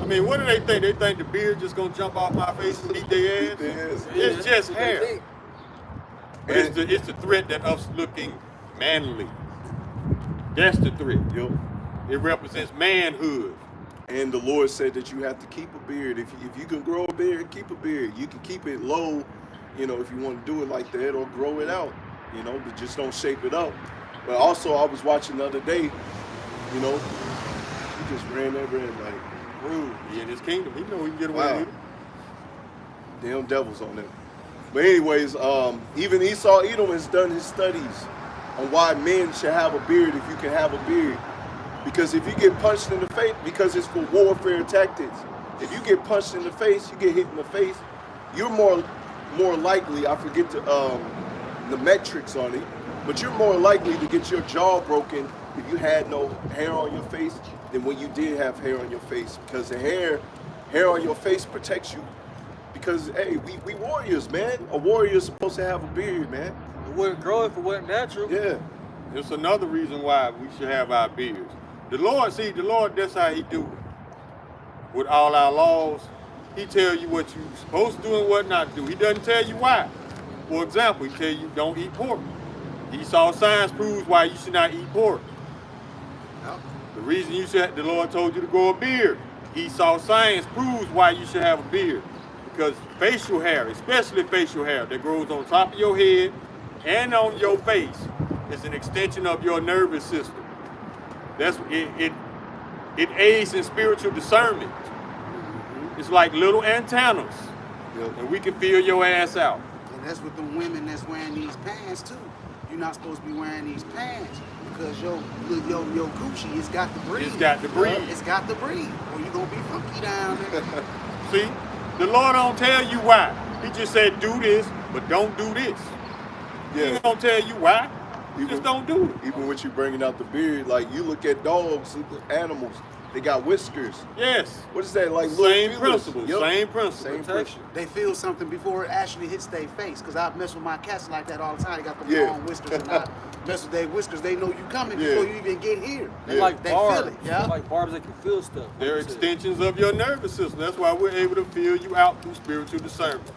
I mean, what do they think? They think the beard just gonna jump off my face and eat their ass? Yes. It's just That's what they hair. think. But it's the threat that us looking manly. That's the threat. Yep. It represents manhood. And the Lord said that you have to keep a beard. If you can grow a beard, keep a beard. You can keep it low, you know, if you want to do it like that, or grow it out, you know, but just don't shape it up. But also, I was watching the other day, you know, he just ran over and like, Rude. He in his kingdom. He know he can get away wow, with it. damn devils on them. But anyways, even Esau Edom has done his studies on why men should have a beard if you can have a beard. Because if you get punched in the face, because it's for warfare tactics, if you get punched in the face, you get hit in the face, you're more likely, I forget the metrics on it, but you're more likely to get your jaw broken if you had no hair on your face than when you did have hair on your face. Because the hair on your face protects you. Because, hey, we warriors, man. A warrior is supposed to have a beard, man. It wouldn't grow if it wasn't natural. Yeah. It's another reason why we should have our beards. The Lord, that's how he do it. With all our laws, he tell you what you're supposed to do and what not to do. He doesn't tell you why. For example, he tell you don't eat pork. Esau signs proves why you should not eat pork. The reason the Lord told you to grow a beard. Esau science proves why you should have a beard. Because facial hair, especially facial hair that grows on top of your head and on your face, is an extension of your nervous system. That's it aids in spiritual discernment. It's like little antennas. Yep. And we can feel your ass out. And that's with the women that's wearing these pants too. You're not supposed to be wearing these pants because your coochie, it's got to breathe. It's got to breathe. It's got to breathe, or you're gonna be funky down there. See, the Lord don't tell you why. He just said do this, but don't do this. He ain't gonna tell you why. You just don't do it. Even with you bringing out the beard, like you look at dogs, animals, they got whiskers. Yes. What is that like? Same little principle. Yep. Same principle. Same principle. They feel something before it actually hits their face. Because I mess with my cats like that all the time. They got the Yeah. long whiskers and I mess with their whiskers. They know you coming Yeah. before you even get here. They like They barbs. feel it, yeah. They like barbs that can feel stuff. They're extensions of your nervous system. That's why we're able to feel you out through spiritual discernment.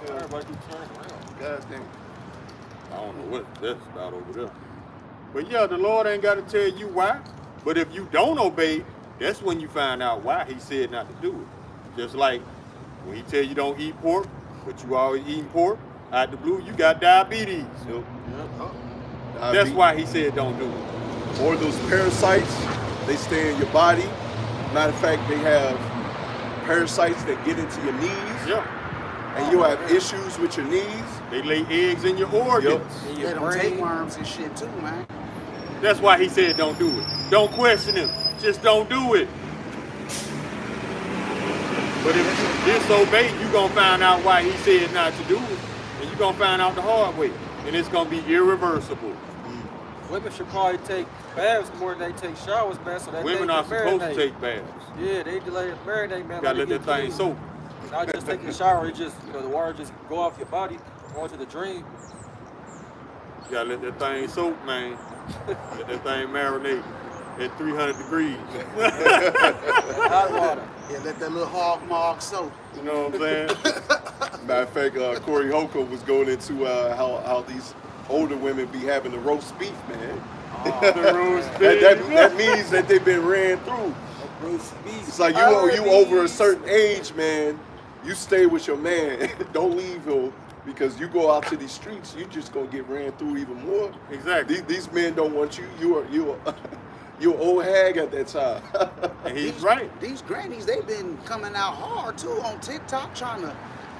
Everybody can turn around. God damn. I don't know what that's about over there. But yeah, the Lord ain't got to tell you why. But if you don't obey, that's when you find out why he said not to do it. Just like when he tell you don't eat pork, but you always eating pork, out the blue, you got diabetes. Yep. That's why he said don't do it. Or those parasites, they stay in your body. Matter of fact, they have parasites that get into your knees. Yeah. And you'll have issues with your knees. They lay eggs in your organs. In They your don't brain. take worms and shit too, man. That's why he said don't do it. Don't question him. Just don't do it. But if you disobey, you're going to find out why he said not to do it. And you're going to find out the hard way. And it's going to be irreversible. Women should probably take baths more than they take showers, man. So that Women they are can supposed to marinate. take baths. Yeah, they delay marinate, man. Gotta let it that get thing clean. soak. Not just taking a shower, it just, the water just go off your body, go into the drain. You gotta let that thing soak, man. Let that thing marinate at 300 degrees. Hot water. Yeah, let that little hog mark soak. You know what I'm saying? Matter of fact, Corey Hoko was going into how these older women be having the roast beef, man. The roast beef. That means that they've been ran through. Roast beef. It's like you over a certain age, man. You stay with your man. Don't leave him, because you go out to these streets, you just gonna get ran through even more. Exactly. These men don't want you. You're an old hag at that time. And he's right. These grannies, they've been coming out hard too on TikTok, trying to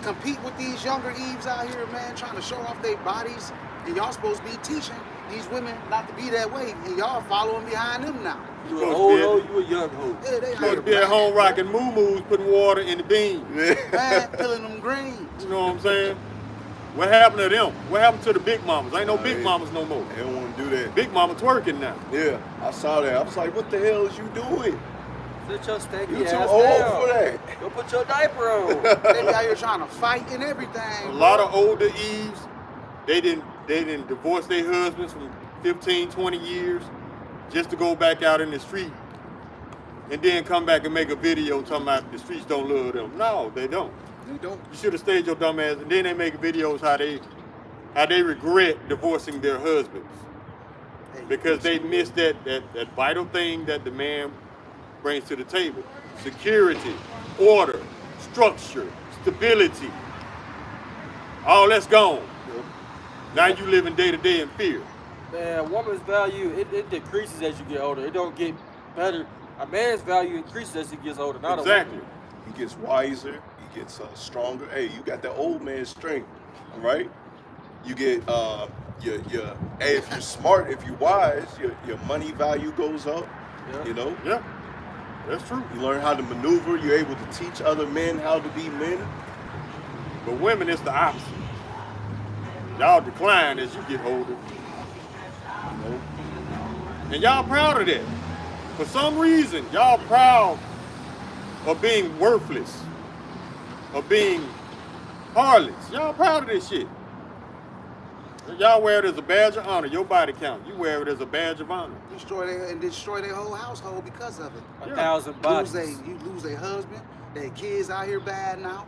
compete with these younger Eves out here, man, trying to show off their bodies. And y'all supposed to be teaching these women not to be that way, and y'all following behind them now. You an old hoe, you a young hoe. Yeah, they Supposed to be at home rocking moo-moos, putting water in the beans. man, peeling them greens. You know what I'm saying? What happened to them? What happened to the big mamas? Ain't no Nah, big they- mamas no more. They don't want to do that. Big mama twerking now. Yeah, I saw that. I was like, what the hell is you doing? Sit your stanky You too ass old down. for that. Go put your diaper on. They be out here trying to fight and everything. A lot of older Eves, they didn't divorce their husbands from 15, 20 years just to go back out in the street and then come back and make a video talking about the streets don't love them. No, they don't. They don't. You should have stayed your dumb ass, and then they make videos how they regret divorcing their husbands because they missed that vital thing that the man brings to the table: security, order, structure, stability. All that's gone. Now you living day to day in fear. Man, a woman's value, it decreases as you get older. It don't get better. A man's value increases as he gets older, not Exactly. a woman. He gets wiser. He gets stronger. Hey, you got that old man strength, all right? You get hey, if you're smart, if you're wise, your money value goes up. Yeah. You know, Yeah, that's true. you learn how to maneuver. You're able to teach other men how to be men. But women, it's the opposite. Y'all decline as you get older. You know, And y'all proud of that. For some reason, y'all proud of being worthless, of being harlots. Y'all proud of this shit. Y'all wear it as a badge of honor. Your body count. You wear it as a badge of honor. Destroy their whole household because of it. 1,000 bodies. You lose their husband, their kids out here bad now.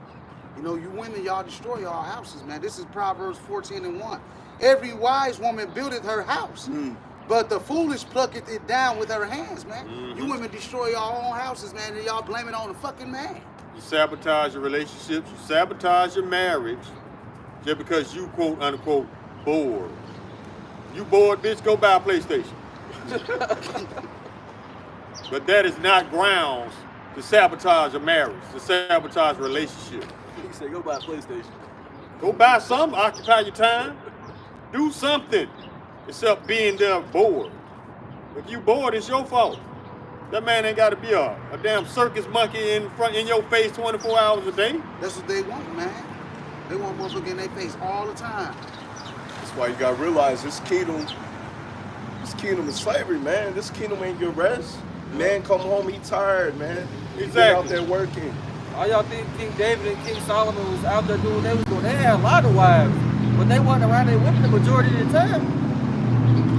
You know, you women, y'all destroy y'all houses, man. This is Proverbs 14:1. Every wise woman buildeth her house, but the foolish plucketh it down with her hands, man. You women destroy y'all own houses, man, and y'all blame it on the fucking man. You sabotage your relationships. You sabotage your marriage just because you, quote unquote, bored. You bored, bitch, go buy a PlayStation. But that is not grounds to sabotage a marriage, to sabotage a relationship. He said, go buy a PlayStation. Go buy something, occupy your time. Do something except being there bored. If you bored, it's your fault. That man ain't got to be a damn circus monkey in your face 24 hours a day. That's what they want, man. They want motherfucker in their face all the time. That's why you gotta realize this kingdom is slavery, man. This kingdom ain't your rest. Man come home, he tired, man. He's out there working. All y'all think King David and King Solomon was out there doing what they was doing? They had a lot of wives, but they wasn't around their women the majority of the time.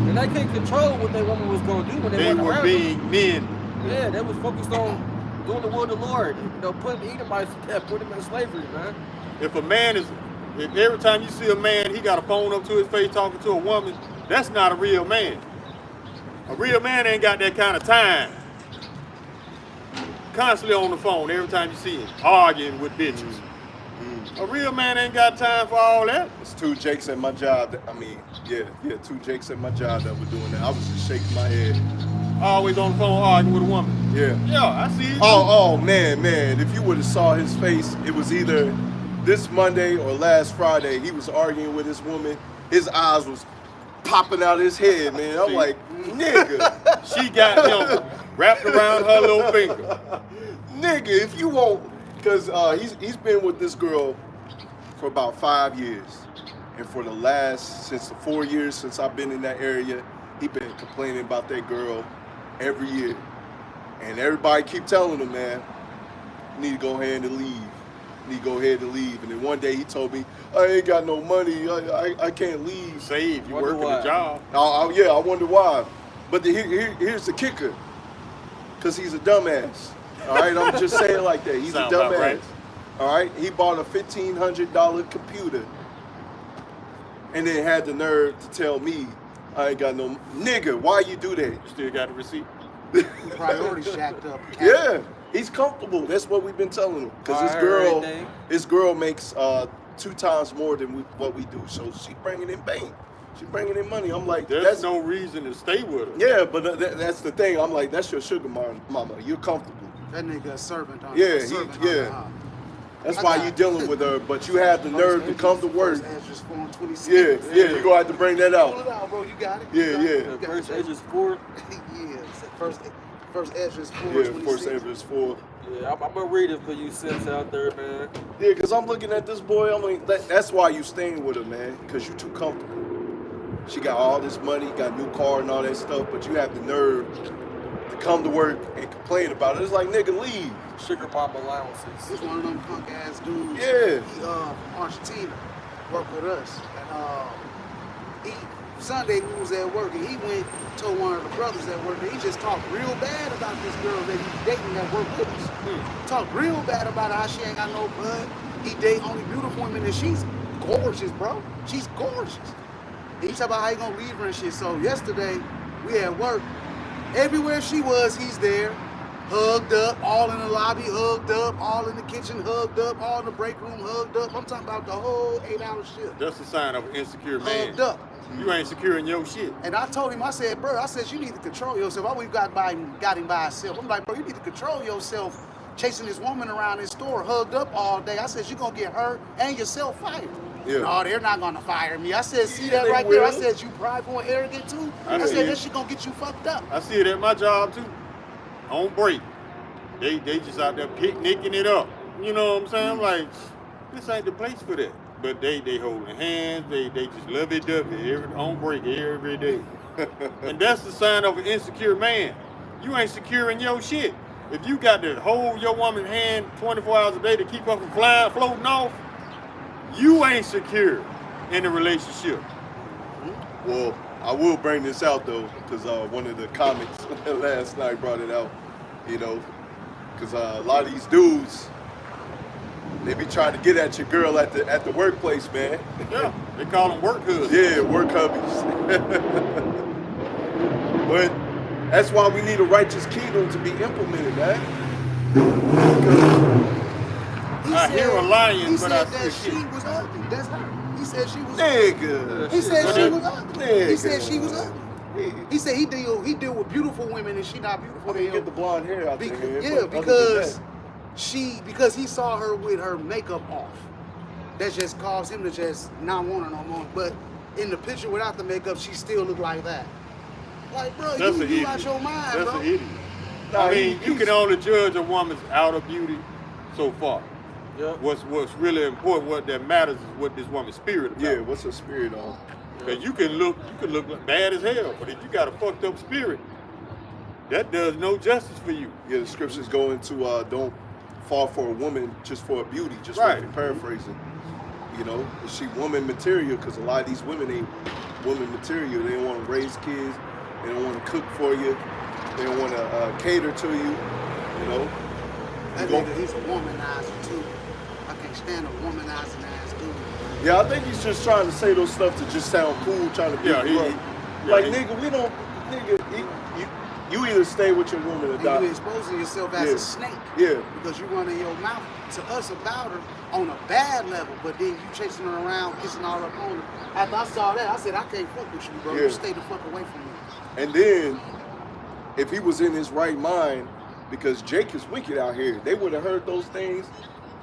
And they couldn't control what their woman was going to do when they wasn't around being them. men. Yeah, they was focused on doing the will of the Lord. You know, putting Edomites to death, putting them in slavery, man. If every time you see a man, he got a phone up to his face talking to a woman, that's not a real man. A real man ain't got that kind of time. Constantly on the phone every time you see him, arguing with bitches. A real man ain't got time for all that. It's two Jakes at my job. Two Jakes at my job that were doing that. I was just shaking my head. Always on the phone arguing with a woman. Yeah. Yeah, I see it. Oh man. If you would have saw his face, it was either this Monday or last Friday. He was arguing with this woman. His eyes was popping out his head, man. I'm like, nigga. She got him wrapped around her little finger. Nigga, if you won't, because he's been with this girl for about 5 years. And for since the 4 years since I've been in that area, he been complaining about that girl every year. And everybody keep telling him, man, you need to go ahead and leave. You need to go ahead and leave. And then one day he told me, I ain't got no money. I can't leave. Save, you working a job. I wonder why. But here's the kicker. Because he's a dumbass. All right, I'm just saying like that. He's a dumbass. Right. All right, he bought a $1,500 computer and then had the nerve to tell me I ain't got no nigga. Why you do that? You still got the receipt? Priorities jacked up. Yeah, he's comfortable. That's what we've been telling him. Because his girl makes 2 times more than what we do. So she bringing in bank. She bringing in money. I'm like, there's no reason to stay with her. Yeah, but that's the thing. I'm like, that's your sugar mama. You're comfortable. That nigga a servant on Yeah, That's why you dealing with her, but you have the nerve to come to work. Yeah, you gonna have to bring that out. Pull it out, bro. You got it. Yeah. First Ezra's 4. First Ezra's 4. Yeah, first Ezra's 4. Yeah, I'm gonna read it for you simps out there, man. Yeah, because I'm looking at this boy, I'm like, that's why you staying with her, man, because you too comfortable. She got all this money, got a new car and all that stuff, but you have the nerve to come to work and complain about it. It's like, nigga, leave. Sugar mom allowances. He's one of them punk ass dudes. Yeah. He Argentina worked with us. And Sunday we was at work and he went to one of the brothers at work and he just talked real bad about this girl that he's dating that worked with us. Talked real bad about how she ain't got no bud. He date only beautiful women and she's gorgeous, bro. She's gorgeous. And he talk about how he gonna leave her and shit. So yesterday we at work. Everywhere she was, he's there. Hugged up, all in the lobby, hugged up, all in the kitchen, hugged up, all in the break room, hugged up. I'm talking about the whole 8-hour shift. That's a sign of an insecure man. Hugged up. You ain't securing your shit. And I told him, I said, bro, you need to control yourself. Why we got him by himself? I'm like, bro, you need to control yourself chasing this woman around this store, hugged up all day. I said, you're going to get her and yourself fired. Yeah. No, they're not going to fire me. I said, see that right there? I said, you prideful and arrogant too? I said, that shit going to get you fucked up. I see it at my job too. On break. They just out there picnicking it up. You know what I'm saying? I'm like, this ain't the place for that. But they holding hands, they just lovey-dovey on break every day. And that's the sign of an insecure man. You ain't securing your shit. If you got to hold your woman's hand 24 hours a day to keep her from floating off, you ain't secure in the relationship. Well, I will bring this out though, because one of the comments last night brought it out, you know, because a lot of these dudes, they be trying to get at your girl at the workplace, man. Yeah, they call them work husbands. Yeah, work hubbies. But that's why we need a righteous kingdom to be implemented, man. I hear a lion, but I see see she was ugly. That's her. He said she was nigga. He said she was ugly. Nigga. He said she was ugly. He said he deal with beautiful women and she not beautiful. I mean, get the blonde hair out there. Yeah, because he saw her with her makeup off. That just caused him to just not want her no more. But in the picture without the makeup, she still looked like that. Like, bro, you out your mind, That's bro. an idiot. Nah, I mean, you can only judge a woman's outer beauty so far. Yep. What's really important, what that matters is what this woman's spirit about. Yeah, what's her spirit on? Because you can look bad as hell, but if you got a fucked up spirit, that does no justice for you. Yeah, the scriptures go into don't fall for a woman just for her beauty, just Right. for paraphrasing. You know, is she woman material? Because a lot of these women ain't woman material. They don't want to raise kids. They don't want to cook for you. They don't want to cater to you. You know. That nigga, he's a womanizer too. I can't stand a womanizing ass dude. Yeah, I think he's just trying to say those stuff to just sound cool, trying to be nigga, we don't, you either stay with your woman or And die. you exposing yourself as a snake. Yeah. Because you running your mouth to us about her on a bad level, but then you chasing her around, kissing all up on her. After I saw that, I said, I can't fuck with you, bro. Yeah. You stay the fuck away from me. And then, if he was in his right mind, because Jake is wicked out here, they would have heard those things.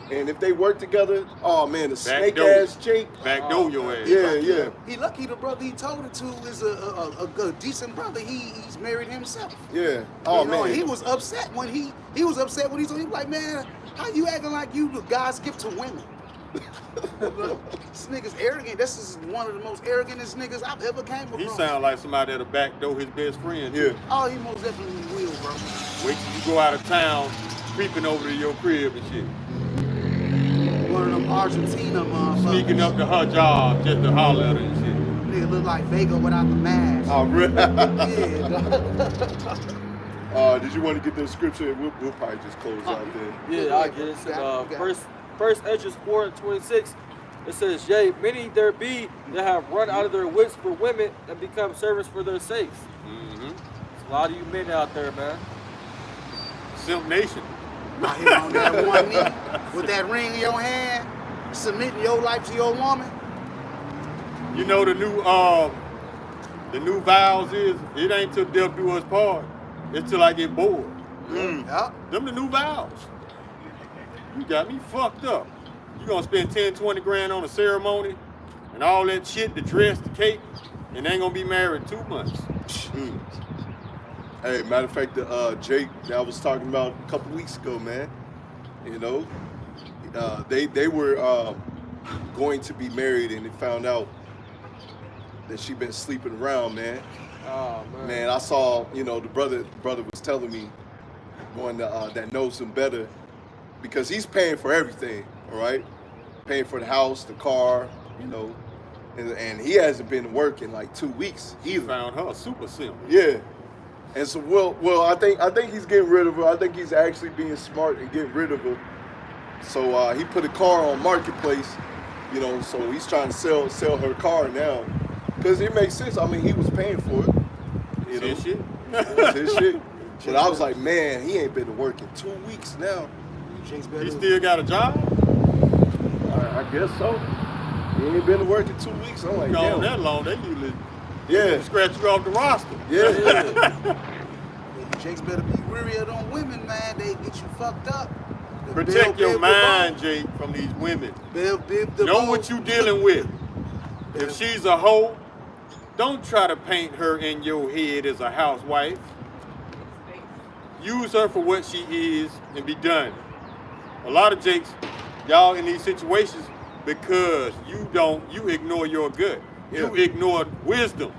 And if they work together, oh man, the snake ass Jake. Backdoor your ass. Yeah. He lucky the brother he told it to is a decent brother. He's married himself. Yeah. Oh You know, man. he was upset when he was upset when he told him, like, man, how you acting like you the God's gift to women? This nigga's arrogant. This is one of the most arrogantest niggas I've ever came across. He sound like somebody that'll backdoor his best friend. Yeah. Oh, he most definitely will, bro. Wait till you go out of town, creeping over to your crib and shit. One of them Argentina motherfuckers. Sneaking up to her job just to holler at her and shit. Nigga look like Vega without the mask. Oh, really? Yeah, dog. Did you want to get the scripture? We'll probably just close out there. Yeah, I get it. First Esdras 4:26, it says, yea, many there be that have run out of their wits for women and become servants for their sakes. Mm-hmm. There's a lot of you men out there, man. Simp Nation. Out here on that one knee with that ring in your hand, submitting your life to your woman. You know the new vows is, it ain't till death do us part. It's till I get bored. Yup. Them the new vows. You got me fucked up. You gonna spend 10, 20 grand on a ceremony and all that shit, the dress, the cake, and ain't gonna be married 2 months. Hey, matter of fact, Jake that I was talking about a couple weeks ago, man. You know, they were going to be married, and they found out that she been sleeping around, man. Oh, man. Man, I saw, you know, the brother was telling me, one that knows him better, because he's paying for everything, all right? Paying for the house, the car, you know, and he hasn't been working like 2 weeks He either. found her super simple. Yeah. And so, well, I think he's getting rid of her. I think he's actually being smart and getting rid of her. So he put a car on Marketplace, you know, so he's trying to sell her car now. Because it makes sense. I mean, he was paying for it. You know, His shit. it was his shit. But I was like, man, he ain't been to work in 2 weeks now. He still got a job? I guess so. He ain't been to work in 2 weeks. I'm like, Gone damn. that long, they usually Yeah. scratch you off the roster. Yeah. Jakes better be weary of them women, man. They get you fucked up. Protect your mind, Jake, from these women. Know what you dealing with. If she's a hoe, don't try to paint her in your head as a housewife. Use her for what she is and be done. A lot of Jakes, y'all in these situations because you ignore your gut. You ignore wisdom.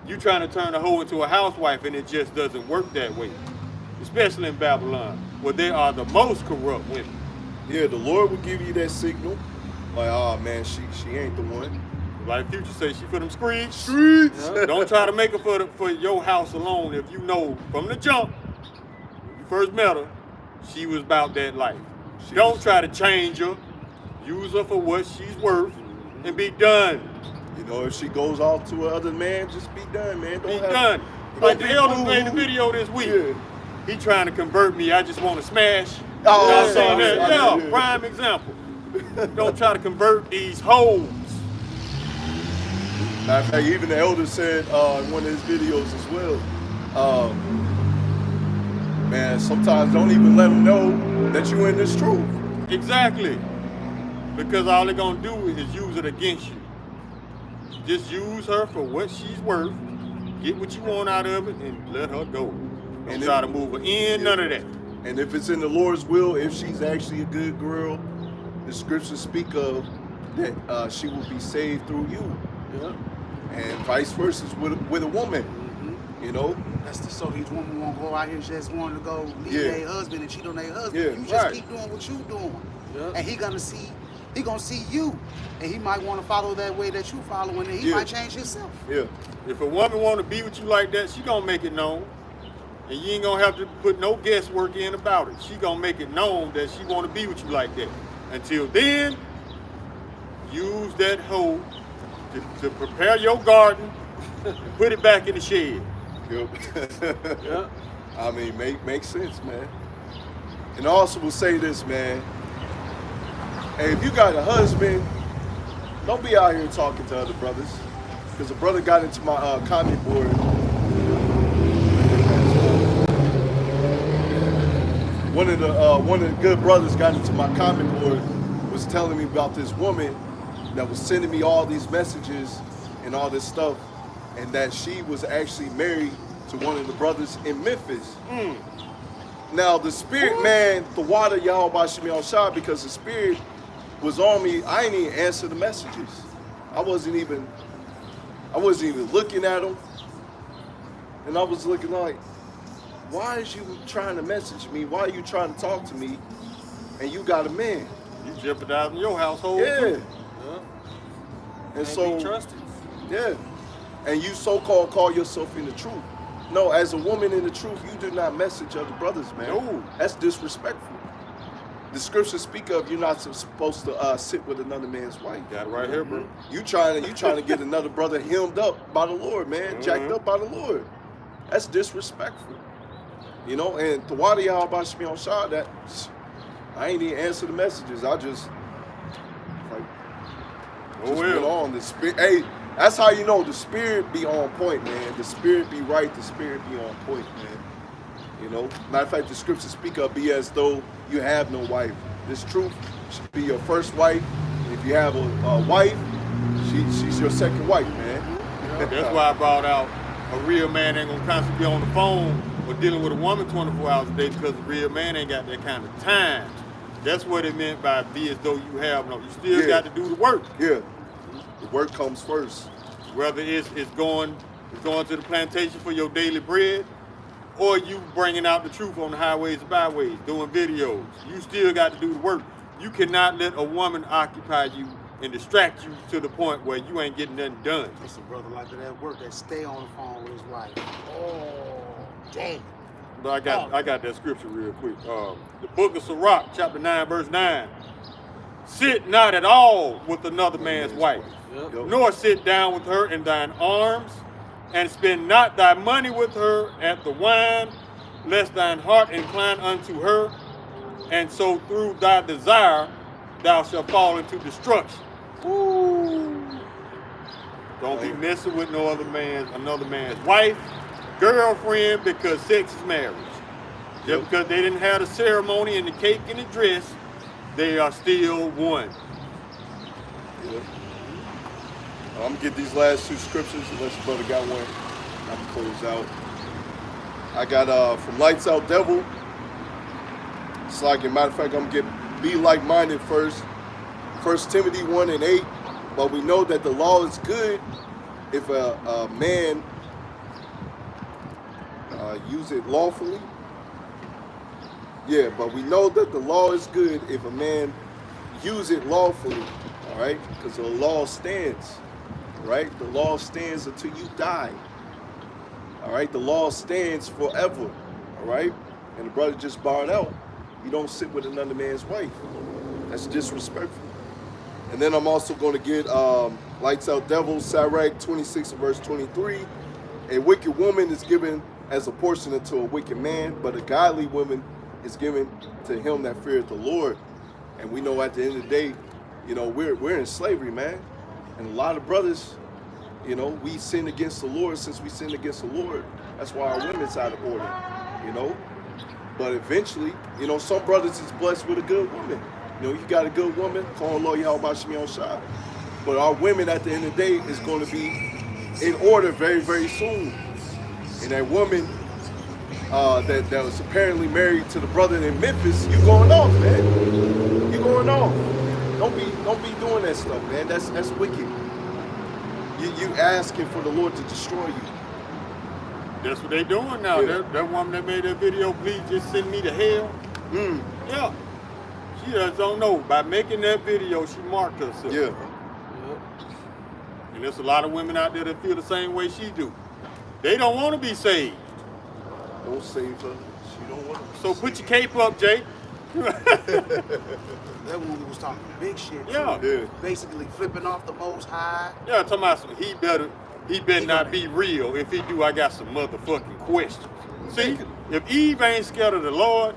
You trying to turn a hoe into a housewife and it just doesn't work that way. Especially in Babylon, where they are the most corrupt women. Yeah, the Lord will give you that signal. Like, oh man, she ain't the one. Like Future say, she for them streets. Streets. Don't try to make her for your house alone if you know from the jump, when you first met her, she was about that life. Don't try to change her. Use her for what she's worth and be done. You know, if she goes off to another man, just be done, man. Be done. Like the elder made the video this week. Yeah. He trying to convert me. I just want to smash. Oh, You know what I'm yeah, saying? yeah. Yeah, prime example. Don't try to convert these hoes. Matter of fact, even the elder said in one of his videos as well, man, sometimes don't even let them know that you in this truth. Exactly. Because all they're going to do is use it against you. Just use her for what she's worth. Get what you want out of it and let her go. Don't try to move her in, none of that. And if it's in the Lord's will, if she's actually a good girl, the scriptures speak of that she will be saved through you. Yeah. and vice versa with a woman. You know, That's so these women won't go out here just wanting to go leave their husband and cheat on their husband. Yeah, You just right. keep doing what you doing, Yeah. and he gonna see you, and he might want to follow that way that you following, and he might change himself. Yeah. If a woman want to be with you like that, she gonna make it known, and you ain't gonna have to put no guesswork in about it. She gonna make it known that she want to be with you like that. Until then, use that hoe to prepare your garden and put it back in the shed. Yep. Yeah. I mean, makes sense, man. And I also will say this, man. Hey, if you got a husband, don't be out here talking to other brothers. Because a brother got into my comment board. One of the good brothers got into my comment board, was telling me about this woman that was sending me all these messages and all this stuff, and that she was actually married to one of the brothers in Memphis. Now the spirit man, the water YASHAMIAHLA, because the spirit was on me, I ain't even answer the messages. I wasn't even looking at them. And I was looking like, why is you trying to message me? Why are you trying to talk to me? And you got a man. You jeopardizing your household. Yeah. too. And Can't so, be trusted. yeah. And you so-called call yourself in the truth. No, as a woman in the truth, you do not message other brothers, man. No. That's disrespectful. The scriptures speak of you're not supposed to sit with another man's wife. Got it right here, bro. You trying to get another brother hemmed up by the Lord, man, jacked up by the Lord. That's disrespectful. You know, and Tawadi YASHAMIAHLA, that I ain't even answer the messages. I just went on. The spirit, hey, that's how you know the spirit be on point, man. The spirit be right, the spirit be on point, man. You know, matter of fact, the scriptures speak of be as though you have no wife. This truth should be your first wife. If you have a wife, she's your second wife, man. That's why I brought out a real man ain't gonna constantly be on the phone or dealing with a woman 24 hours a day, because a real man ain't got that kind of time. That's what it meant by be as though you have no. You still got to do the work. Yeah, the work comes first. Whether it's going to the plantation for your daily bread, or you bringing out the truth on the highways and byways, doing videos. You still got to do the work. You cannot let a woman occupy you and distract you to the point where you ain't getting nothing done. It's a brother like that at work that stay on the phone with his wife. Oh, dang. But I got that scripture real quick. The book of Sirach, chapter 9, verse 9. Sit not at all with another man's wife, Yep. nor sit down with her in thine arms, and spend not thy money with her at the wine, lest thine heart incline unto her, and so through thy desire thou shalt fall into destruction. Woo. Don't be messing with another man's wife, girlfriend, because sex is marriage. Just because they didn't have the ceremony and the cake and the dress, they are still one. Yep. I'm gonna get these last two scriptures unless your brother got one. I'm gonna close out. I got from Lights Out Devil. It's like, as a matter of fact, I'm gonna be like-minded first. 1 Timothy 1:8. But we know that the law is good if a man use it lawfully. Yeah, but we know that the law is good if a man use it lawfully. All right, because the law stands. Right, the law stands until you die. All right, the law stands forever. All right, and the brother just barred out. You don't sit with another man's wife. That's disrespectful. And then I'm also going to get Lights Out Devil, Sirach 26 verse 23. A wicked woman is given as a portion unto a wicked man, but a godly woman is given to him that feareth the Lord. And we know at the end of the day, you know, we're in slavery, man. And a lot of brothers, you know, we sin against the Lord. Since we sin against the Lord, that's why our women's out of order, you know. But eventually, you know, some brothers is blessed with a good woman. You know, you got a good woman, call her Lord YASHAMIAHLA. But our women at the end of the day is going to be in order very, very soon. And that woman that was apparently married to the brother in Memphis, you going off, man. You going off. Don't be doing that stuff, man. That's wicked. You asking for the Lord to destroy you. That's what they doing now. Yeah. That woman that made that video, please just send me to hell. Yeah. She just don't know. By making that video, she marked herself. Yeah. And there's a lot of women out there that feel the same way she do. They don't want to be saved. Don't save her. She don't want to. So put your cape up, Jake. That woman was talking big shit. too. Yeah. Yeah. Basically flipping off the Most High. Yeah, talking about some, he better not be real. If he do, I got some motherfucking questions. See, if Eve ain't scared of the Lord,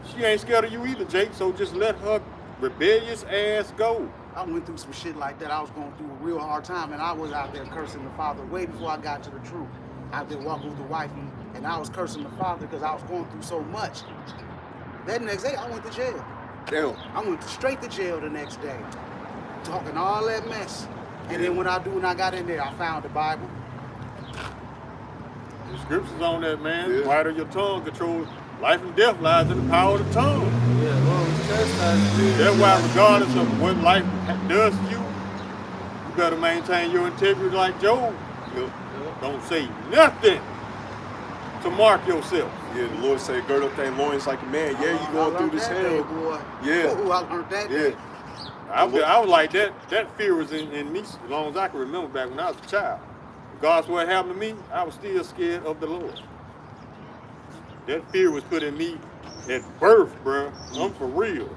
she ain't scared of you either, Jake. So just let her rebellious ass go. I went through some shit like that. I was going through a real hard time, and I was out there cursing the Father way before I got to the truth. Out there walking with the wifey, and I was cursing the Father because I was going through so much. That next day, I went to jail. Damn. I went straight to jail the next day, talking all that mess. And then when I got in there, I found the Bible. The scriptures on that, man. Yeah. Right of your tongue control. Life and death lies in the power of the tongue. Yeah, Lord, we chastise you. That's why regardless of what life does to you, you better maintain your integrity like Job. Yep. Don't say nothing to mark yourself. Yeah, the Lord said, gird up thy loins like a man. Yeah, you going through this hell. Boy. Yeah. Ooh, I learned that Yeah. day. I was like that. That fear was in me as long as I can remember back when I was a child. Regardless of what happened to me, I was still scared of the Lord. That fear was put in me at birth, bro. I'm for real.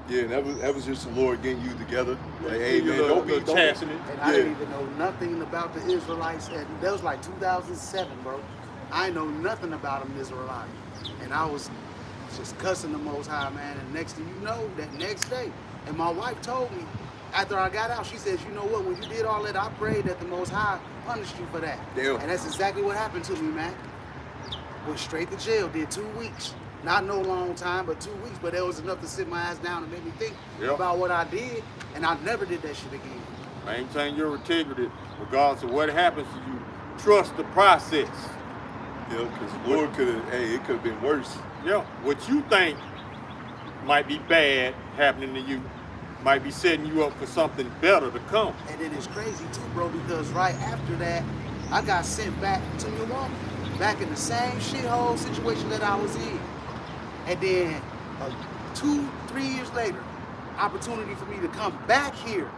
Yeah, that was just the Lord getting you together. Like, hey, Give you man, a little- don't be little chastening. And I didn't even know nothing about the Israelites. And that was like 2007, bro. I didn't know nothing about them Israelites. And I was just cussing the Most High, man. And next thing you know, that next day, and my wife told me, after I got out, she says, you know what, when you did all that, I prayed that the Most High punished you for that. Damn. And that's exactly what happened to me, man. Went straight to jail, did 2 weeks. Not no long time, but 2 weeks. But that was enough to sit my ass down and make me think about what I did. And I never did that shit again. Maintain your integrity regardless of what happens to you. Trust the process. Yeah, because the Lord could have, hey, it could have been worse. Yeah, what you think might be bad happening to you might be setting you up for something better to come. And it is crazy too, bro, because right after that, I got sent back to Milwaukee, back in the same shithole situation that I was in. And then 2-3 years later, opportunity for me to come back here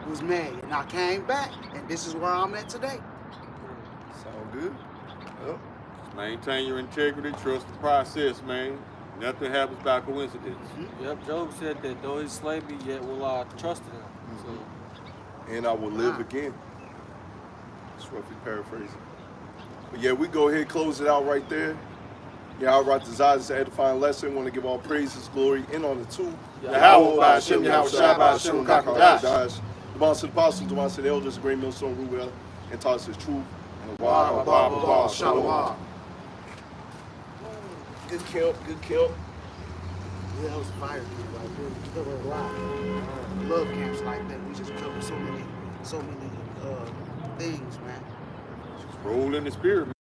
was made. And I came back, and this is where I'm at today. Sound good? Yep. Just maintain your integrity, trust the process, man. Nothing happens by coincidence. Yep, Job said that though he slayed me, yet will I trust in him. So, And I will live again. Just roughly paraphrasing. But yeah, we go ahead and close it out right there. Yeah, our right desires to edifying lesson. Want to give all praises, glory, and honor to Yahweh, by Hashem, Yahweh, by Hashem, the boss of the apostles, the boss of the elders, the great millstone, Reuben, and taught us his truth. And YASHARAHLA. Good kill, good kill. Yeah, that was fire, dude. Like, dude, we covered a lot. Love camps like that. We just covered so many things, man. Just roll in the spirit, man.